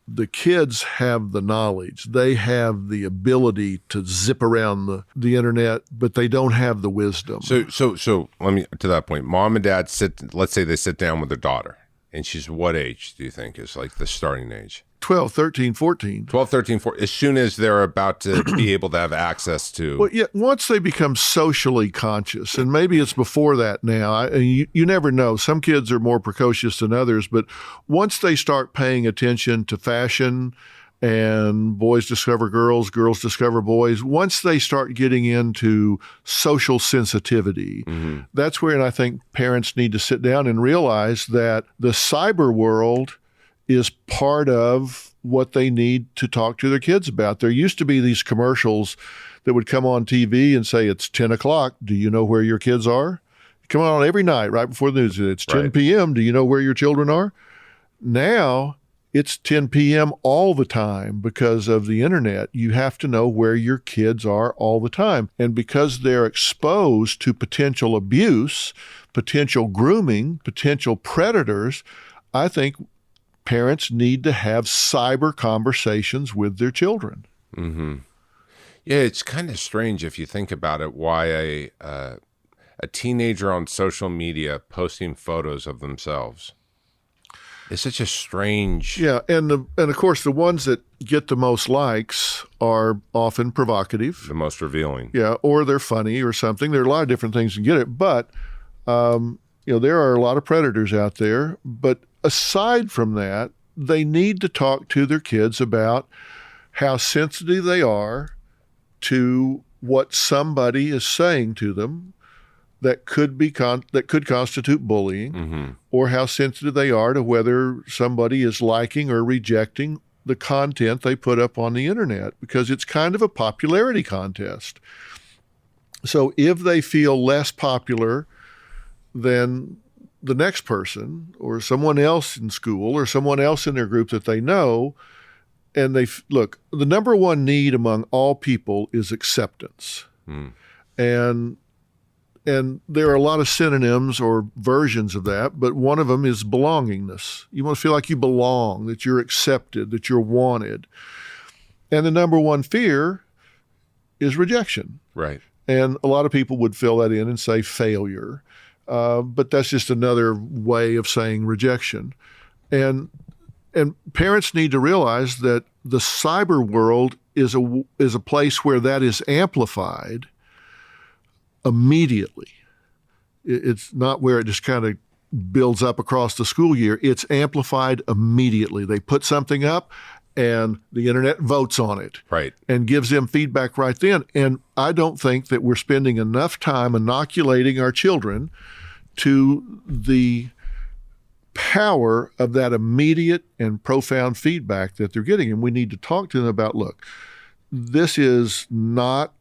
[SPEAKER 2] the kids have the knowledge. They have the ability to zip around the internet, but they don't have the wisdom.
[SPEAKER 3] So let me, to that point, mom and dad let's say they sit down with their daughter, and she's what age do you think is like the starting age?
[SPEAKER 2] 12, 13, 14.
[SPEAKER 3] 12, 13, 14, as soon as they're about to be able to have access to.
[SPEAKER 2] Well, yeah, once they become socially conscious, and maybe it's before that now, you never know. Some kids are more precocious than others, but once they start paying attention to fashion and boys discover girls, girls discover boys, once they start getting into social sensitivity, that's where I think parents need to sit down and realize that the cyber world is part of what they need to talk to their kids about. There used to be these commercials that would come on TV and say, it's 10 o'clock. Do you know where your kids are? Come on every night right before the news. It's 10 p.m. Do you know where your children are? Now it's 10 p.m. all the time because of the internet. You have to know where your kids are all the time. And because they're exposed to potential abuse, potential grooming, potential predators, I think parents need to have cyber conversations with their children.
[SPEAKER 3] Mm-hmm. Yeah, it's kind of strange if you think about it, why a teenager on social media posting photos of themselves is such a strange...
[SPEAKER 2] Yeah, and of course the ones that get the most likes are often provocative.
[SPEAKER 3] The most revealing.
[SPEAKER 2] Yeah, or they're funny or something. There are a lot of different things to get it, but there are a lot of predators out there. But aside from that, they need to talk to their kids about how sensitive they are to what somebody is saying to them that could constitute bullying, or how sensitive they are to whether somebody is liking or rejecting the content they put up on the internet, because it's kind of a popularity contest. So if they feel less popular than the next person or someone else in school or someone else in their group that they know, and look, the number one need among all people is acceptance. And there are a lot of synonyms or versions of that, but one of them is belongingness. You want to feel like you belong, that you're accepted, that you're wanted. And the number one fear is rejection.
[SPEAKER 3] Right.
[SPEAKER 2] And a lot of people would fill that in and say failure. But that's just another way of saying rejection. And parents need to realize that the cyber world is a place where that is amplified immediately. It's not where it just kind of builds up across the school year. It's amplified immediately. They put something up and the internet votes on it.
[SPEAKER 3] Right.
[SPEAKER 2] And gives them feedback right then. And I don't think that we're spending enough time inoculating our children to the power of that immediate and profound feedback that they're getting. And we need to talk to them about, look, this is not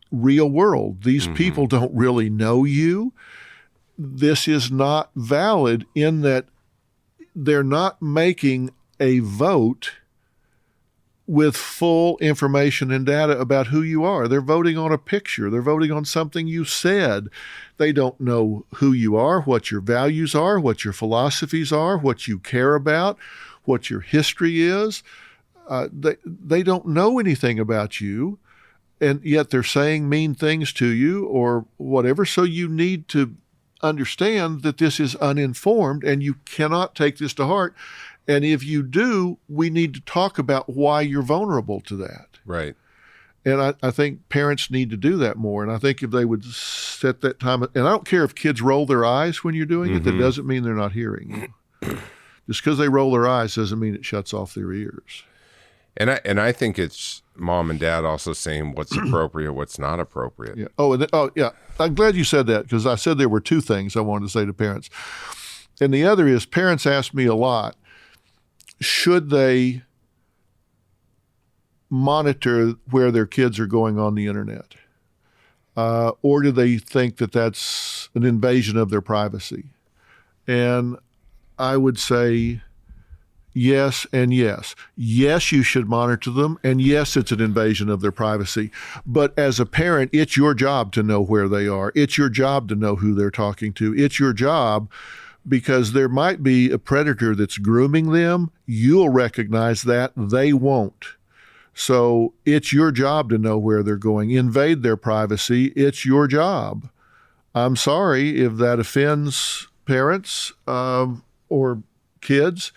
[SPEAKER 2] real world. These people don't really know you. This is not valid in that they're not making a vote with full information and data about who you are. They're voting on a picture. They're voting on something you said. They don't know who you are, what your values are, what your philosophies are, what you care about, what your history is. They don't know anything about you, and yet they're saying mean things to you or whatever. So you need to understand that this is uninformed and you cannot take this to heart. And if you do, we need to talk about why you're vulnerable to that.
[SPEAKER 3] Right.
[SPEAKER 2] And I think parents need to do that more. And I think if they would set that time, and I don't care if kids roll their eyes when you're doing it, that doesn't mean they're not hearing you. Just because they roll their eyes doesn't mean it shuts off their ears.
[SPEAKER 3] And I think it's mom and dad also saying what's appropriate, what's not appropriate.
[SPEAKER 2] Yeah. Yeah. I'm glad you said that, because I said there were two things I wanted to say to parents. And the other is, parents ask me a lot, should they monitor where their kids are going on the internet? Or do they think that that's an invasion of their privacy? And I would say yes and yes. Yes, you should monitor them, and yes, it's an invasion of their privacy. But as a parent, it's your job to know where they are. It's your job to know who they're talking to. It's your job, because there might be a predator that's grooming them. You'll recognize that. They won't. So it's your job to know where they're going. Invade their privacy. It's your job. I'm sorry if that offends parents or kids.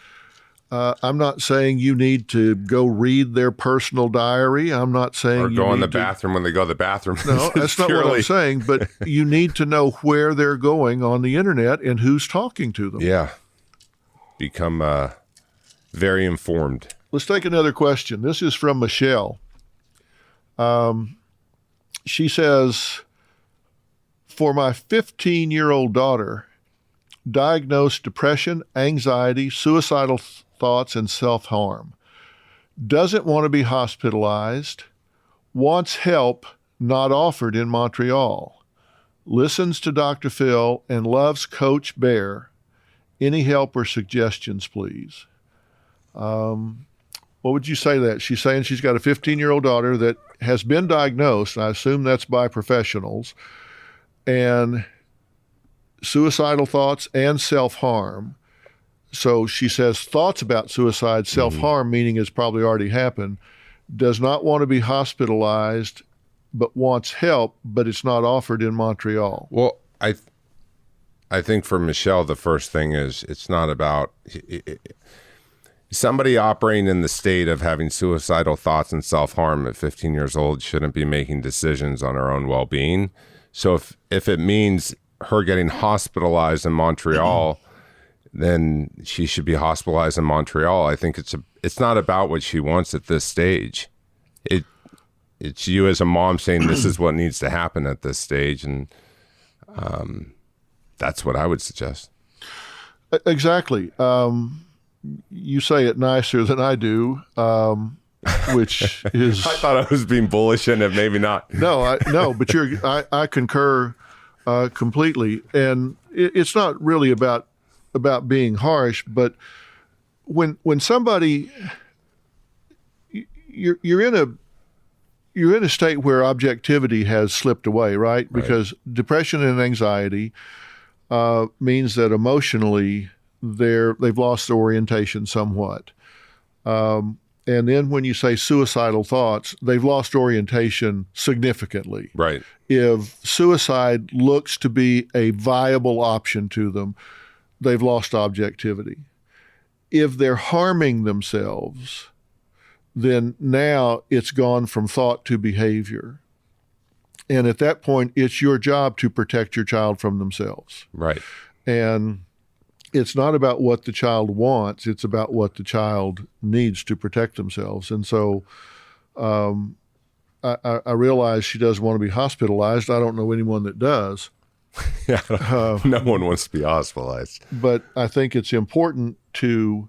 [SPEAKER 2] I'm not saying you need to go read their personal diary. I'm not saying
[SPEAKER 3] or
[SPEAKER 2] you
[SPEAKER 3] go in the
[SPEAKER 2] need to,
[SPEAKER 3] bathroom when they go to the bathroom.
[SPEAKER 2] No, that's not what I'm saying. But you need to know where they're going on the internet and who's talking to them.
[SPEAKER 3] Yeah. Become very informed.
[SPEAKER 2] Let's take another question. This is from Michelle. She says, for my 15-year-old daughter, diagnosed depression, anxiety, suicidal thoughts, and self-harm, doesn't want to be hospitalized, wants help not offered in Montreal, listens to Dr. Phil, and loves Coach Bear. Any help or suggestions, please? What would you say to that? She's saying she's got a 15-year-old daughter that has been diagnosed, and I assume that's by professionals, and suicidal thoughts and self-harm. So she says thoughts about suicide, self-harm, meaning it's probably already happened, does not want to be hospitalized, but wants help, but it's not offered in Montreal.
[SPEAKER 3] Well, I think for Michelle, the first thing is it's not about somebody operating in the state of having suicidal thoughts and self-harm at 15 years old shouldn't be making decisions on her own well-being. So if it means her getting hospitalized in Montreal, then she should be hospitalized in Montreal. I think it's not about what she wants at this stage. It's you as a mom saying this is what needs to happen at this stage, and that's what I would suggest.
[SPEAKER 2] Exactly. You say it nicer than I do, which is.
[SPEAKER 3] I thought I was being bullish in it, maybe not.
[SPEAKER 2] No, but I concur completely, and it's not really about being harsh, but when somebody you're in a state where objectivity has slipped away, right? Because depression and anxiety means that emotionally they've lost their orientation somewhat. And then when you say suicidal thoughts, they've lost orientation significantly.
[SPEAKER 3] Right.
[SPEAKER 2] If suicide looks to be a viable option to them, they've lost objectivity. If they're harming themselves, then now it's gone from thought to behavior. And at that point, it's your job to protect your child from themselves.
[SPEAKER 3] Right.
[SPEAKER 2] And it's not about what the child wants, it's about what the child needs to protect themselves. And so I realize she doesn't want to be hospitalized. I don't know anyone that does.
[SPEAKER 3] Yeah, no one wants to be hospitalized.
[SPEAKER 2] But I think it's important to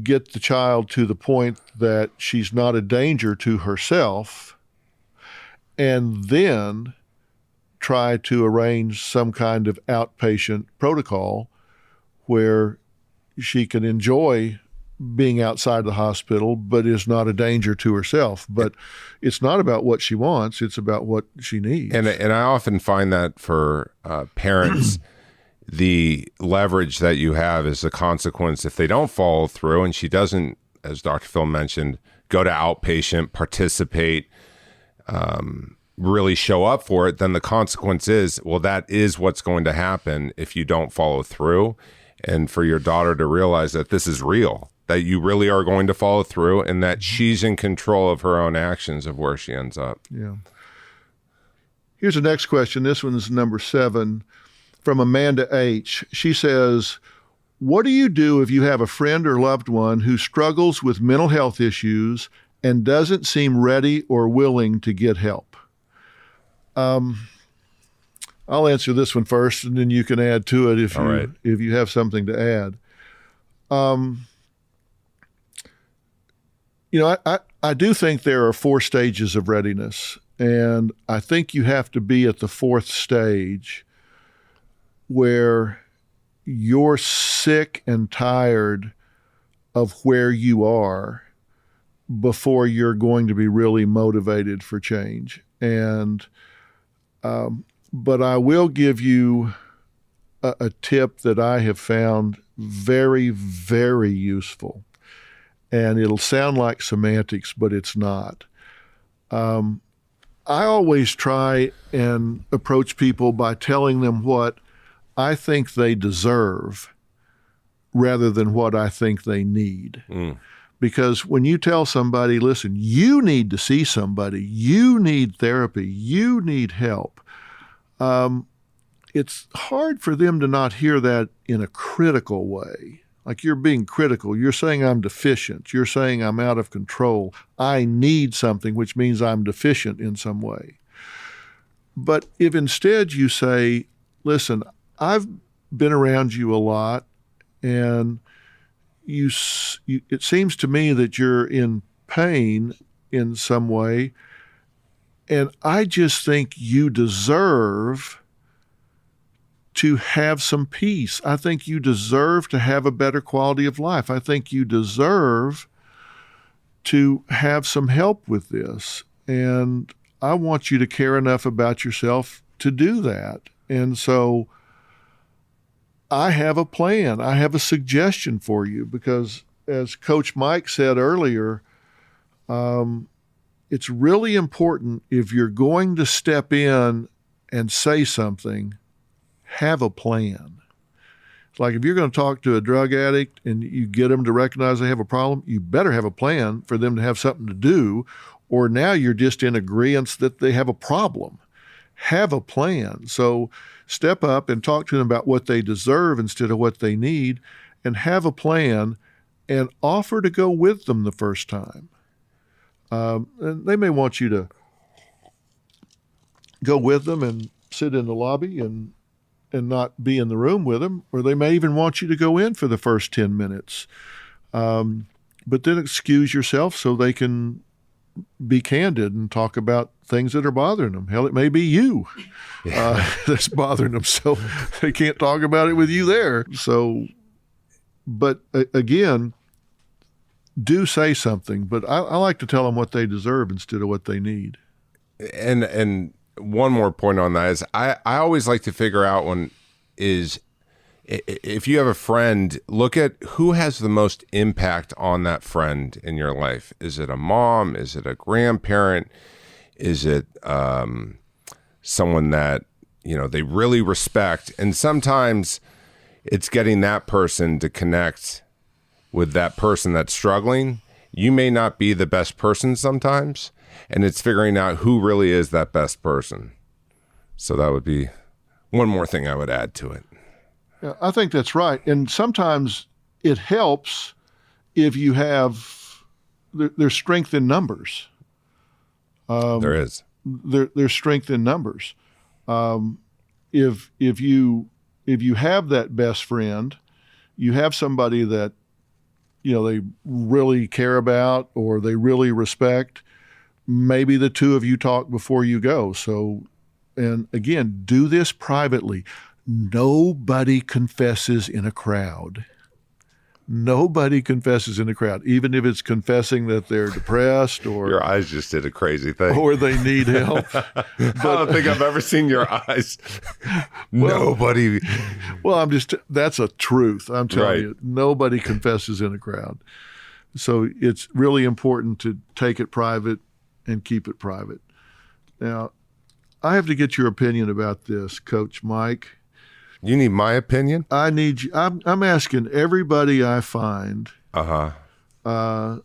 [SPEAKER 2] get the child to the point that she's not a danger to herself, and then try to arrange some kind of outpatient protocol where she can enjoy being outside the hospital, but is not a danger to herself. But it's not about what she wants, it's about what she needs.
[SPEAKER 3] And I often find that for parents, the leverage that you have is the consequence if they don't follow through, and she doesn't, as Dr. Phil mentioned, go to outpatient, participate, really show up for it, then the consequence is, well, that is what's going to happen if you don't follow through. And for your daughter to realize that this is real, that you really are going to follow through, and that she's in control of her own actions of where she ends up.
[SPEAKER 2] Yeah. Here's the next question. This one's number 7 from Amanda H. She says, what do you do if you have a friend or loved one who struggles with mental health issues and doesn't seem ready or willing to get help? I'll answer this one first, and then you can add to it if you have something to add. I do think there are 4 stages of readiness, and I think you have to be at the 4th stage where you're sick and tired of where you are before you're going to be really motivated for change. And but I will give you a tip that I have found very, very useful. And it'll sound like semantics, but it's not. I always try and approach people by telling them what I think they deserve rather than what I think they need. Because when you tell somebody, listen, you need to see somebody, you need therapy, you need help, it's hard for them to not hear that in a critical way. Like you're being critical. You're saying I'm deficient. You're saying I'm out of control. I need something, which means I'm deficient in some way. But if instead you say, listen, I've been around you a lot, and it seems to me that you're in pain in some way, and I just think you deserve to have some peace. I think you deserve to have a better quality of life. I think you deserve to have some help with this. And I want you to care enough about yourself to do that. And so I have a plan. I have a suggestion for you, because as Coach Mike said earlier, it's really important, if you're going to step in and say something, have a plan. It's like if you're going to talk to a drug addict and you get them to recognize they have a problem, you better have a plan for them to have something to do, or now you're just in agreement that they have a problem. Have a plan. So step up and talk to them about what they deserve instead of what they need, and have a plan and offer to go with them the first time. And they may want you to go with them and sit in the lobby and not be in the room with them, or they may even want you to go in for the first 10 minutes. But then excuse yourself so they can be candid and talk about things that are bothering them. Hell, it may be you that's bothering them, so they can't talk about it with you there. So, but again, do say something, but I like to tell them what they deserve instead of what they need. And
[SPEAKER 3] one more point on that is I always like to figure out is if you have a friend, look at who has the most impact on that friend in your life. Is it a mom? Is it a grandparent? Is it someone that, they really respect? And sometimes it's getting that person to connect with that person that's struggling. You may not be the best person sometimes, and it's figuring out who really is that best person. So that would be one more thing I would add to it.
[SPEAKER 2] Yeah, I think that's right. And sometimes it helps if you have, there's strength in numbers.
[SPEAKER 3] There is.
[SPEAKER 2] There's strength in numbers. If you have that best friend, you have somebody that, they really care about or they really respect, maybe the two of you talk before you go. So, and again, do this privately. Nobody confesses in a crowd. Nobody confesses in a crowd, even if it's confessing that they're depressed or
[SPEAKER 3] your eyes just did a crazy thing,
[SPEAKER 2] or they need help.
[SPEAKER 3] I don't think I've ever seen your eyes. Nobody.
[SPEAKER 2] Well, that's a truth. I'm telling
[SPEAKER 3] Right.
[SPEAKER 2] you, nobody confesses in a crowd. So it's really important to take it private and keep it private. Now, I have to get your opinion about this, Coach Mike.
[SPEAKER 3] You need my opinion?
[SPEAKER 2] I need you. I'm asking everybody I find. But I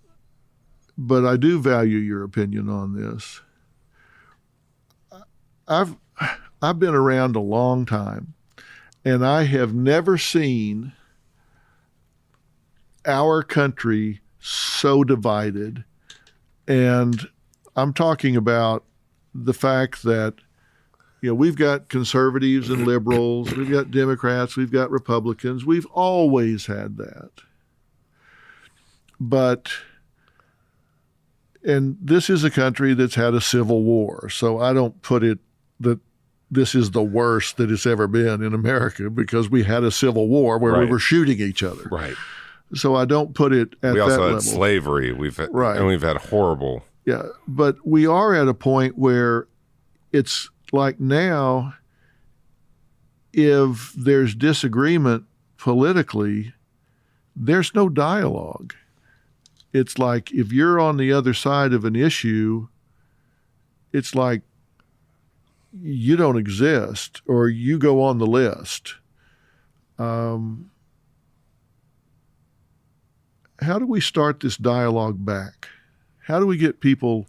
[SPEAKER 2] do value your opinion on this. I've been around a long time, and I have never seen our country so divided. And I'm talking about the fact that we've got conservatives and liberals, we've got Democrats, we've got Republicans. We've always had that. And this is a country that's had a civil war. So I don't put it that this is the worst that it's ever been in America, because we had a civil war where we
[SPEAKER 3] Right.
[SPEAKER 2] were shooting each other.
[SPEAKER 3] Right.
[SPEAKER 2] So I don't put it at that level.
[SPEAKER 3] We also had slavery. We've had horrible.
[SPEAKER 2] Yeah. But we are at a point where it's like now, if there's disagreement politically, there's no dialogue. It's like if you're on the other side of an issue, it's like you don't exist or you go on the list. How do we start this dialogue back? How do we get people,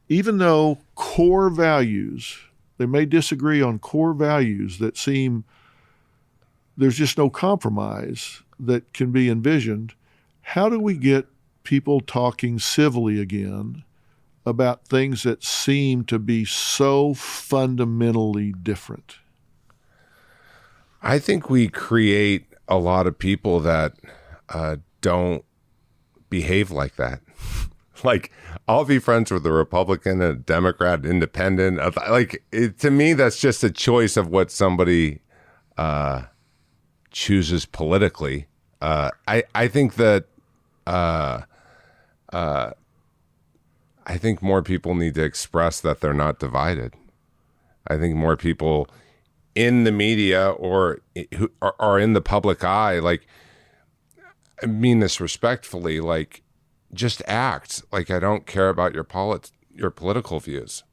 [SPEAKER 2] even though core values, they may disagree on core values that seem, there's just no compromise that can be envisioned. How do we get people talking civilly again about things that seem to be so fundamentally different?
[SPEAKER 3] I think we create a lot of people that don't behave like that. Like, I'll be friends with a Republican, a Democrat, independent. To me, that's just a choice of what somebody chooses politically. I think that I think more people need to express that they're not divided. I think more people in the media or who are in the public eye, like, I mean this respectfully, like, just act like I don't care about your political views.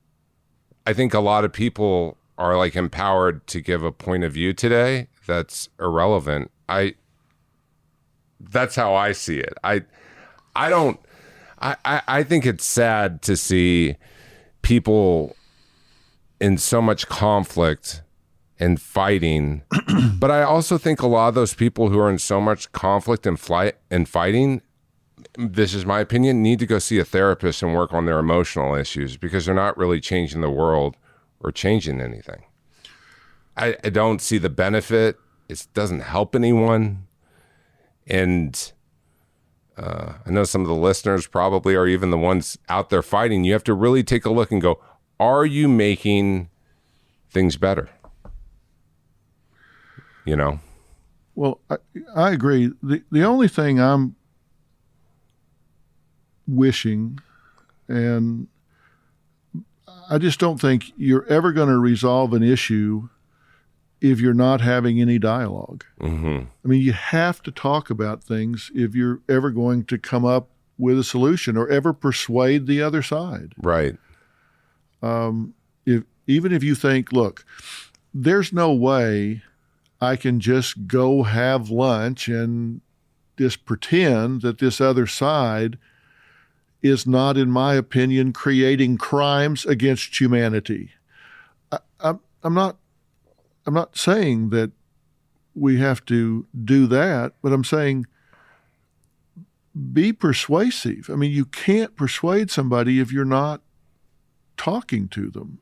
[SPEAKER 3] I think a lot of people are like empowered to give a point of view today that's irrelevant. That's how I see it. I think it's sad to see people in so much conflict and fighting, but I also think a lot of those people who are in so much conflict and fighting, this is my opinion, need to go see a therapist and work on their emotional issues, because they're not really changing the world or changing anything. I don't see the benefit. It doesn't help anyone. And I know some of the listeners probably are even the ones out there fighting. You have to really take a look and go, are you making things better? Well,
[SPEAKER 2] I agree. The only thing I'm wishing, and I just don't think you're ever going to resolve an issue if you're not having any dialogue.
[SPEAKER 3] Mm-hmm.
[SPEAKER 2] I mean, you have to talk about things if you're ever going to come up with a solution or ever persuade the other side.
[SPEAKER 3] Right.
[SPEAKER 2] Even if you think, look, there's no way I can just go have lunch and just pretend that this other side is not, in my opinion, creating crimes against humanity. I'm not saying that we have to do that, but I'm saying be persuasive. I mean, you can't persuade somebody if you're not talking to them.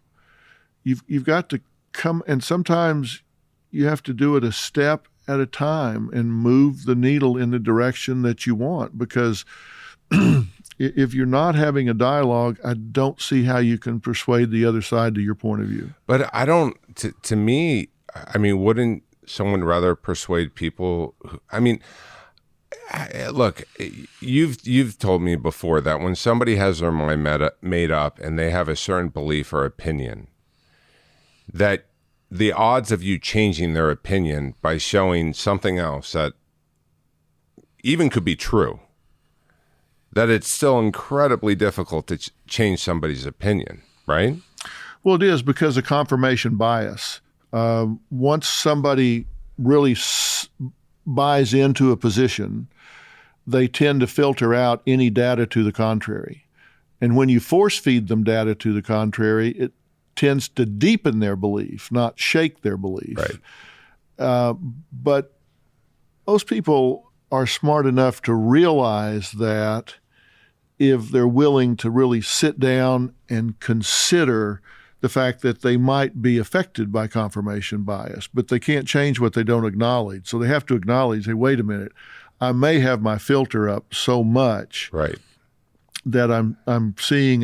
[SPEAKER 2] You've got to come, and sometimes you have to do it a step at a time and move the needle in the direction that you want, because if you're not having a dialogue, I don't see how you can persuade the other side to your point of view.
[SPEAKER 3] But I don't, to me, I mean, wouldn't someone rather persuade people? Look, you've told me before that when somebody has their mind made up and they have a certain belief or opinion, that the odds of you changing their opinion by showing something else that even could be true, that it's still incredibly difficult to change somebody's opinion, right?
[SPEAKER 2] Well, it is, because of confirmation bias. Once somebody really buys into a position, they tend to filter out any data to the contrary. And when you force feed them data to the contrary, it tends to deepen their belief, not shake their belief.
[SPEAKER 3] Right.
[SPEAKER 2] But most people are smart enough to realize that if they're willing to really sit down and consider the fact that they might be affected by confirmation bias, but they can't change what they don't acknowledge. So they have to acknowledge, hey, wait a minute, I may have my filter up so much
[SPEAKER 3] Right.
[SPEAKER 2] that I'm seeing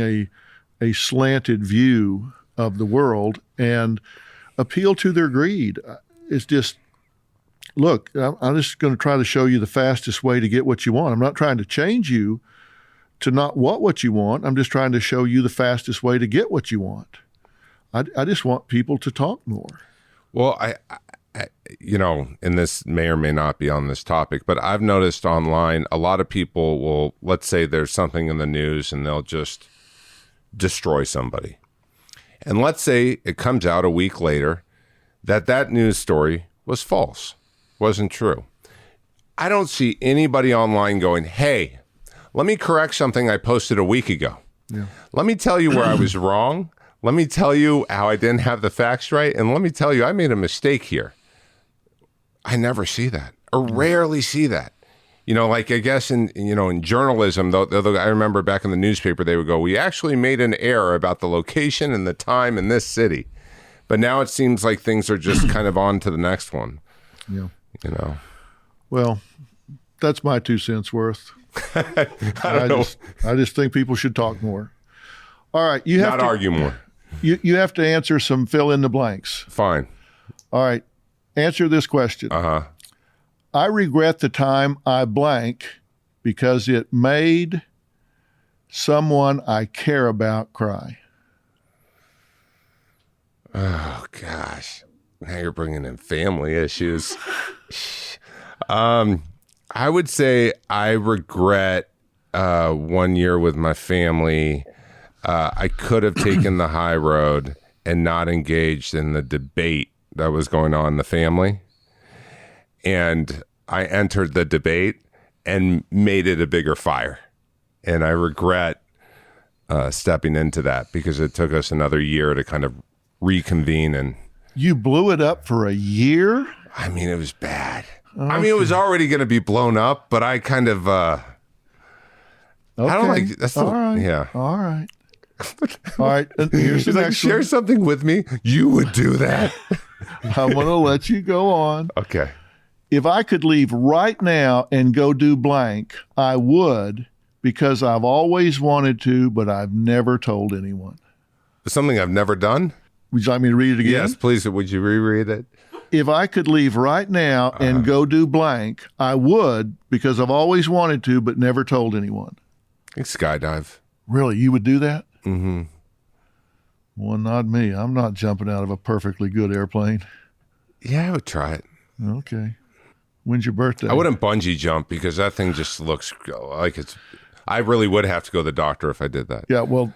[SPEAKER 2] a slanted view of the world, and appeal to their greed. It's just, look, I'm just going to try to show you the fastest way to get what you want. I'm not trying to change you to not want what you want. I'm just trying to show you the fastest way to get what you want. I just want people to talk more.
[SPEAKER 3] Well, I and this may or may not be on this topic, but I've noticed online a lot of people will, let's say there's something in the news and they'll just destroy somebody. And let's say it comes out a week later that news story was false, wasn't true. I don't see anybody online going, hey, let me correct something I posted a week ago.
[SPEAKER 2] Yeah.
[SPEAKER 3] Let me tell you where I was wrong. Let me tell you how I didn't have the facts right. And let me tell you, I made a mistake here. I never see that, or rarely see that. Like I guess in journalism, though, I remember back in the newspaper, they would go, we actually made an error about the location and the time in this city. But now it seems like things are just kind of on to the next one.
[SPEAKER 2] Yeah.
[SPEAKER 3] Well,
[SPEAKER 2] that's my 2 cents worth. I just think people should talk more. All right. You have
[SPEAKER 3] not
[SPEAKER 2] to
[SPEAKER 3] argue more.
[SPEAKER 2] You have to answer some fill in the blanks.
[SPEAKER 3] Fine.
[SPEAKER 2] All right. Answer this question.
[SPEAKER 3] Uh-huh.
[SPEAKER 2] I regret the time I blank because it made someone I care about cry.
[SPEAKER 3] Oh, gosh. Now you're bringing in family issues. I would say I regret 1 year with my family. I could have taken the high road and not engaged in the debate that was going on in the family. And I entered the debate and made it a bigger fire. And I regret stepping into that because it took us another year to kind of reconvene. And
[SPEAKER 2] you blew it up for a year?
[SPEAKER 3] I mean, it was bad. Okay. I mean, it was already going to be blown up, but I kind of,
[SPEAKER 2] okay.
[SPEAKER 3] I don't like, that's
[SPEAKER 2] all right.
[SPEAKER 3] Yeah.
[SPEAKER 2] All right. All right. Here's the next
[SPEAKER 3] share
[SPEAKER 2] one.
[SPEAKER 3] something with me. You would do that.
[SPEAKER 2] I'm going to let you go on.
[SPEAKER 3] Okay.
[SPEAKER 2] If I could leave right now and go do blank, I would, because I've always wanted to, but I've never told anyone.
[SPEAKER 3] Something I've never done?
[SPEAKER 2] Would you like me to read it again?
[SPEAKER 3] Yes, please. Would you reread it?
[SPEAKER 2] If I could leave right now and go do blank, I would, because I've always wanted to, but never told anyone.
[SPEAKER 3] Skydive.
[SPEAKER 2] Really? You would do that?
[SPEAKER 3] Mm-hmm.
[SPEAKER 2] Well, not me. I'm not jumping out of a perfectly good airplane.
[SPEAKER 3] Yeah, I would try it.
[SPEAKER 2] Okay. When's your birthday?
[SPEAKER 3] I wouldn't bungee jump because that thing just looks like it's. I really would have to go to the doctor if I did that.
[SPEAKER 2] Yeah, well,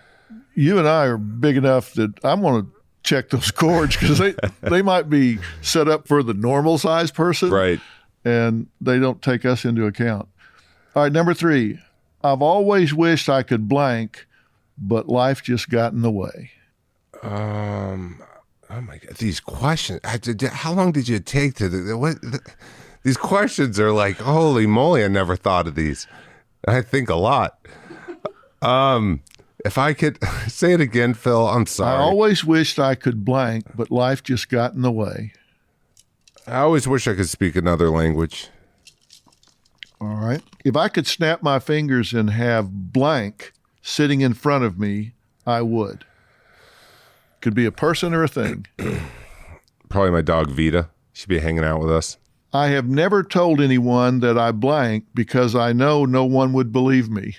[SPEAKER 2] you and I are big enough that I want to check those cords because they might be set up for the normal size person.
[SPEAKER 3] Right.
[SPEAKER 2] And they don't take us into account. All right, number 3. I've always wished I could blank, but life just got in the way.
[SPEAKER 3] Oh my God, these questions. How long did you take these questions are like, holy moly, I never thought of these. I think a lot. If I could say it again, Phil, I'm sorry.
[SPEAKER 2] I always wished I could blank, but life just got in the way.
[SPEAKER 3] I always wish I could speak another language.
[SPEAKER 2] All right. If I could snap my fingers and have blank sitting in front of me, I would. Could be a person or a thing.
[SPEAKER 3] Probably my dog Vita. She'd be hanging out with us.
[SPEAKER 2] I have never told anyone that I blank because I know no one would believe me.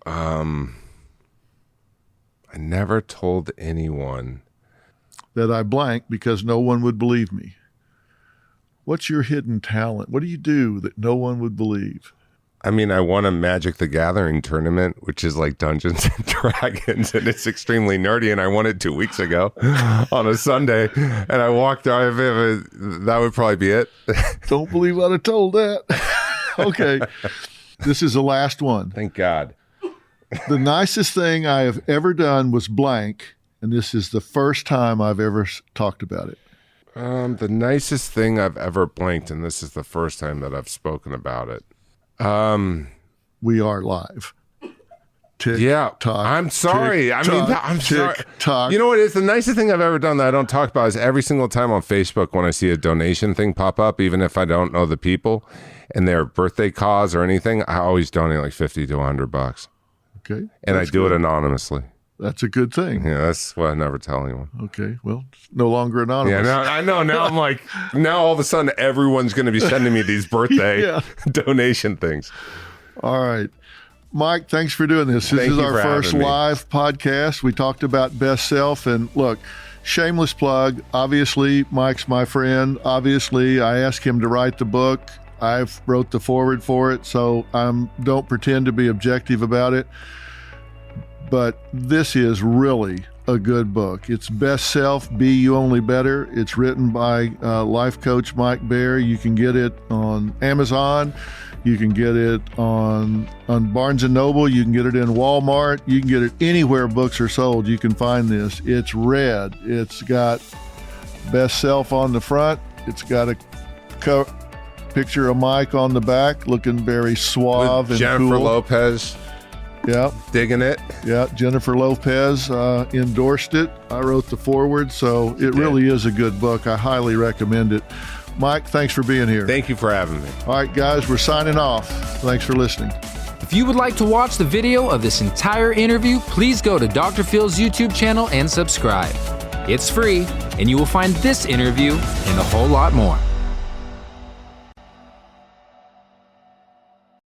[SPEAKER 3] I never told anyone
[SPEAKER 2] that I blank because no one would believe me. What's your hidden talent? What do you do that no one would believe?
[SPEAKER 3] I mean, I won a Magic the Gathering tournament, which is like Dungeons and Dragons, and it's extremely nerdy, and I won it 2 weeks ago on a Sunday, and I walked out. That would probably be it.
[SPEAKER 2] Don't believe I'd have told that. Okay. This is the last one.
[SPEAKER 3] Thank God.
[SPEAKER 2] The nicest thing I have ever done was blank, and this is the first time I've ever talked about it.
[SPEAKER 3] The nicest thing I've ever blanked, and this is the first time that I've spoken about it.
[SPEAKER 2] We are live. Tick,
[SPEAKER 3] yeah,
[SPEAKER 2] tock,
[SPEAKER 3] I'm sorry.
[SPEAKER 2] Tick,
[SPEAKER 3] I'm
[SPEAKER 2] tick,
[SPEAKER 3] sorry.
[SPEAKER 2] Tock.
[SPEAKER 3] You know what? It's the nicest thing I've ever done that I don't talk about is every single time on Facebook when I see a donation thing pop up, even if I don't know the people and their birthday cause or anything, I always donate like $50 to $100.
[SPEAKER 2] Okay,
[SPEAKER 3] and I do it anonymously.
[SPEAKER 2] That's a good thing.
[SPEAKER 3] Yeah, that's what I never tell anyone.
[SPEAKER 2] Okay, well, it's no longer anonymous.
[SPEAKER 3] Yeah, no, I know. Now I'm like, now all of a sudden everyone's going to be sending me these birthday donation things.
[SPEAKER 2] All right. Mike, thanks for doing this. This is our first live podcast. We talked about best self. And look, shameless plug. Obviously, Mike's my friend. Obviously, I asked him to write the book. I've wrote the foreword for it. So don't pretend to be objective about it. But this is really a good book. It's Best Self, Be You Only Better. It's written by life coach Mike Baer. You can get it on Amazon. You can get it on Barnes & Noble. You can get it in Walmart. You can get it anywhere books are sold. You can find this. It's red. It's got Best Self on the front. It's got a picture of Mike on the back, looking very suave and
[SPEAKER 3] Jennifer
[SPEAKER 2] cool.
[SPEAKER 3] Jennifer Lopez.
[SPEAKER 2] Yeah.
[SPEAKER 3] Digging it.
[SPEAKER 2] Yeah. Jennifer Lopez endorsed it. I wrote the foreword. So it really is a good book. I highly recommend it. Mike, thanks for being here.
[SPEAKER 3] Thank you for having me.
[SPEAKER 2] All right, guys, we're signing off. Thanks for listening.
[SPEAKER 7] If you would like to watch the video of this entire interview, please go to Dr. Phil's YouTube channel and subscribe. It's free, and you will find this interview and a whole lot more.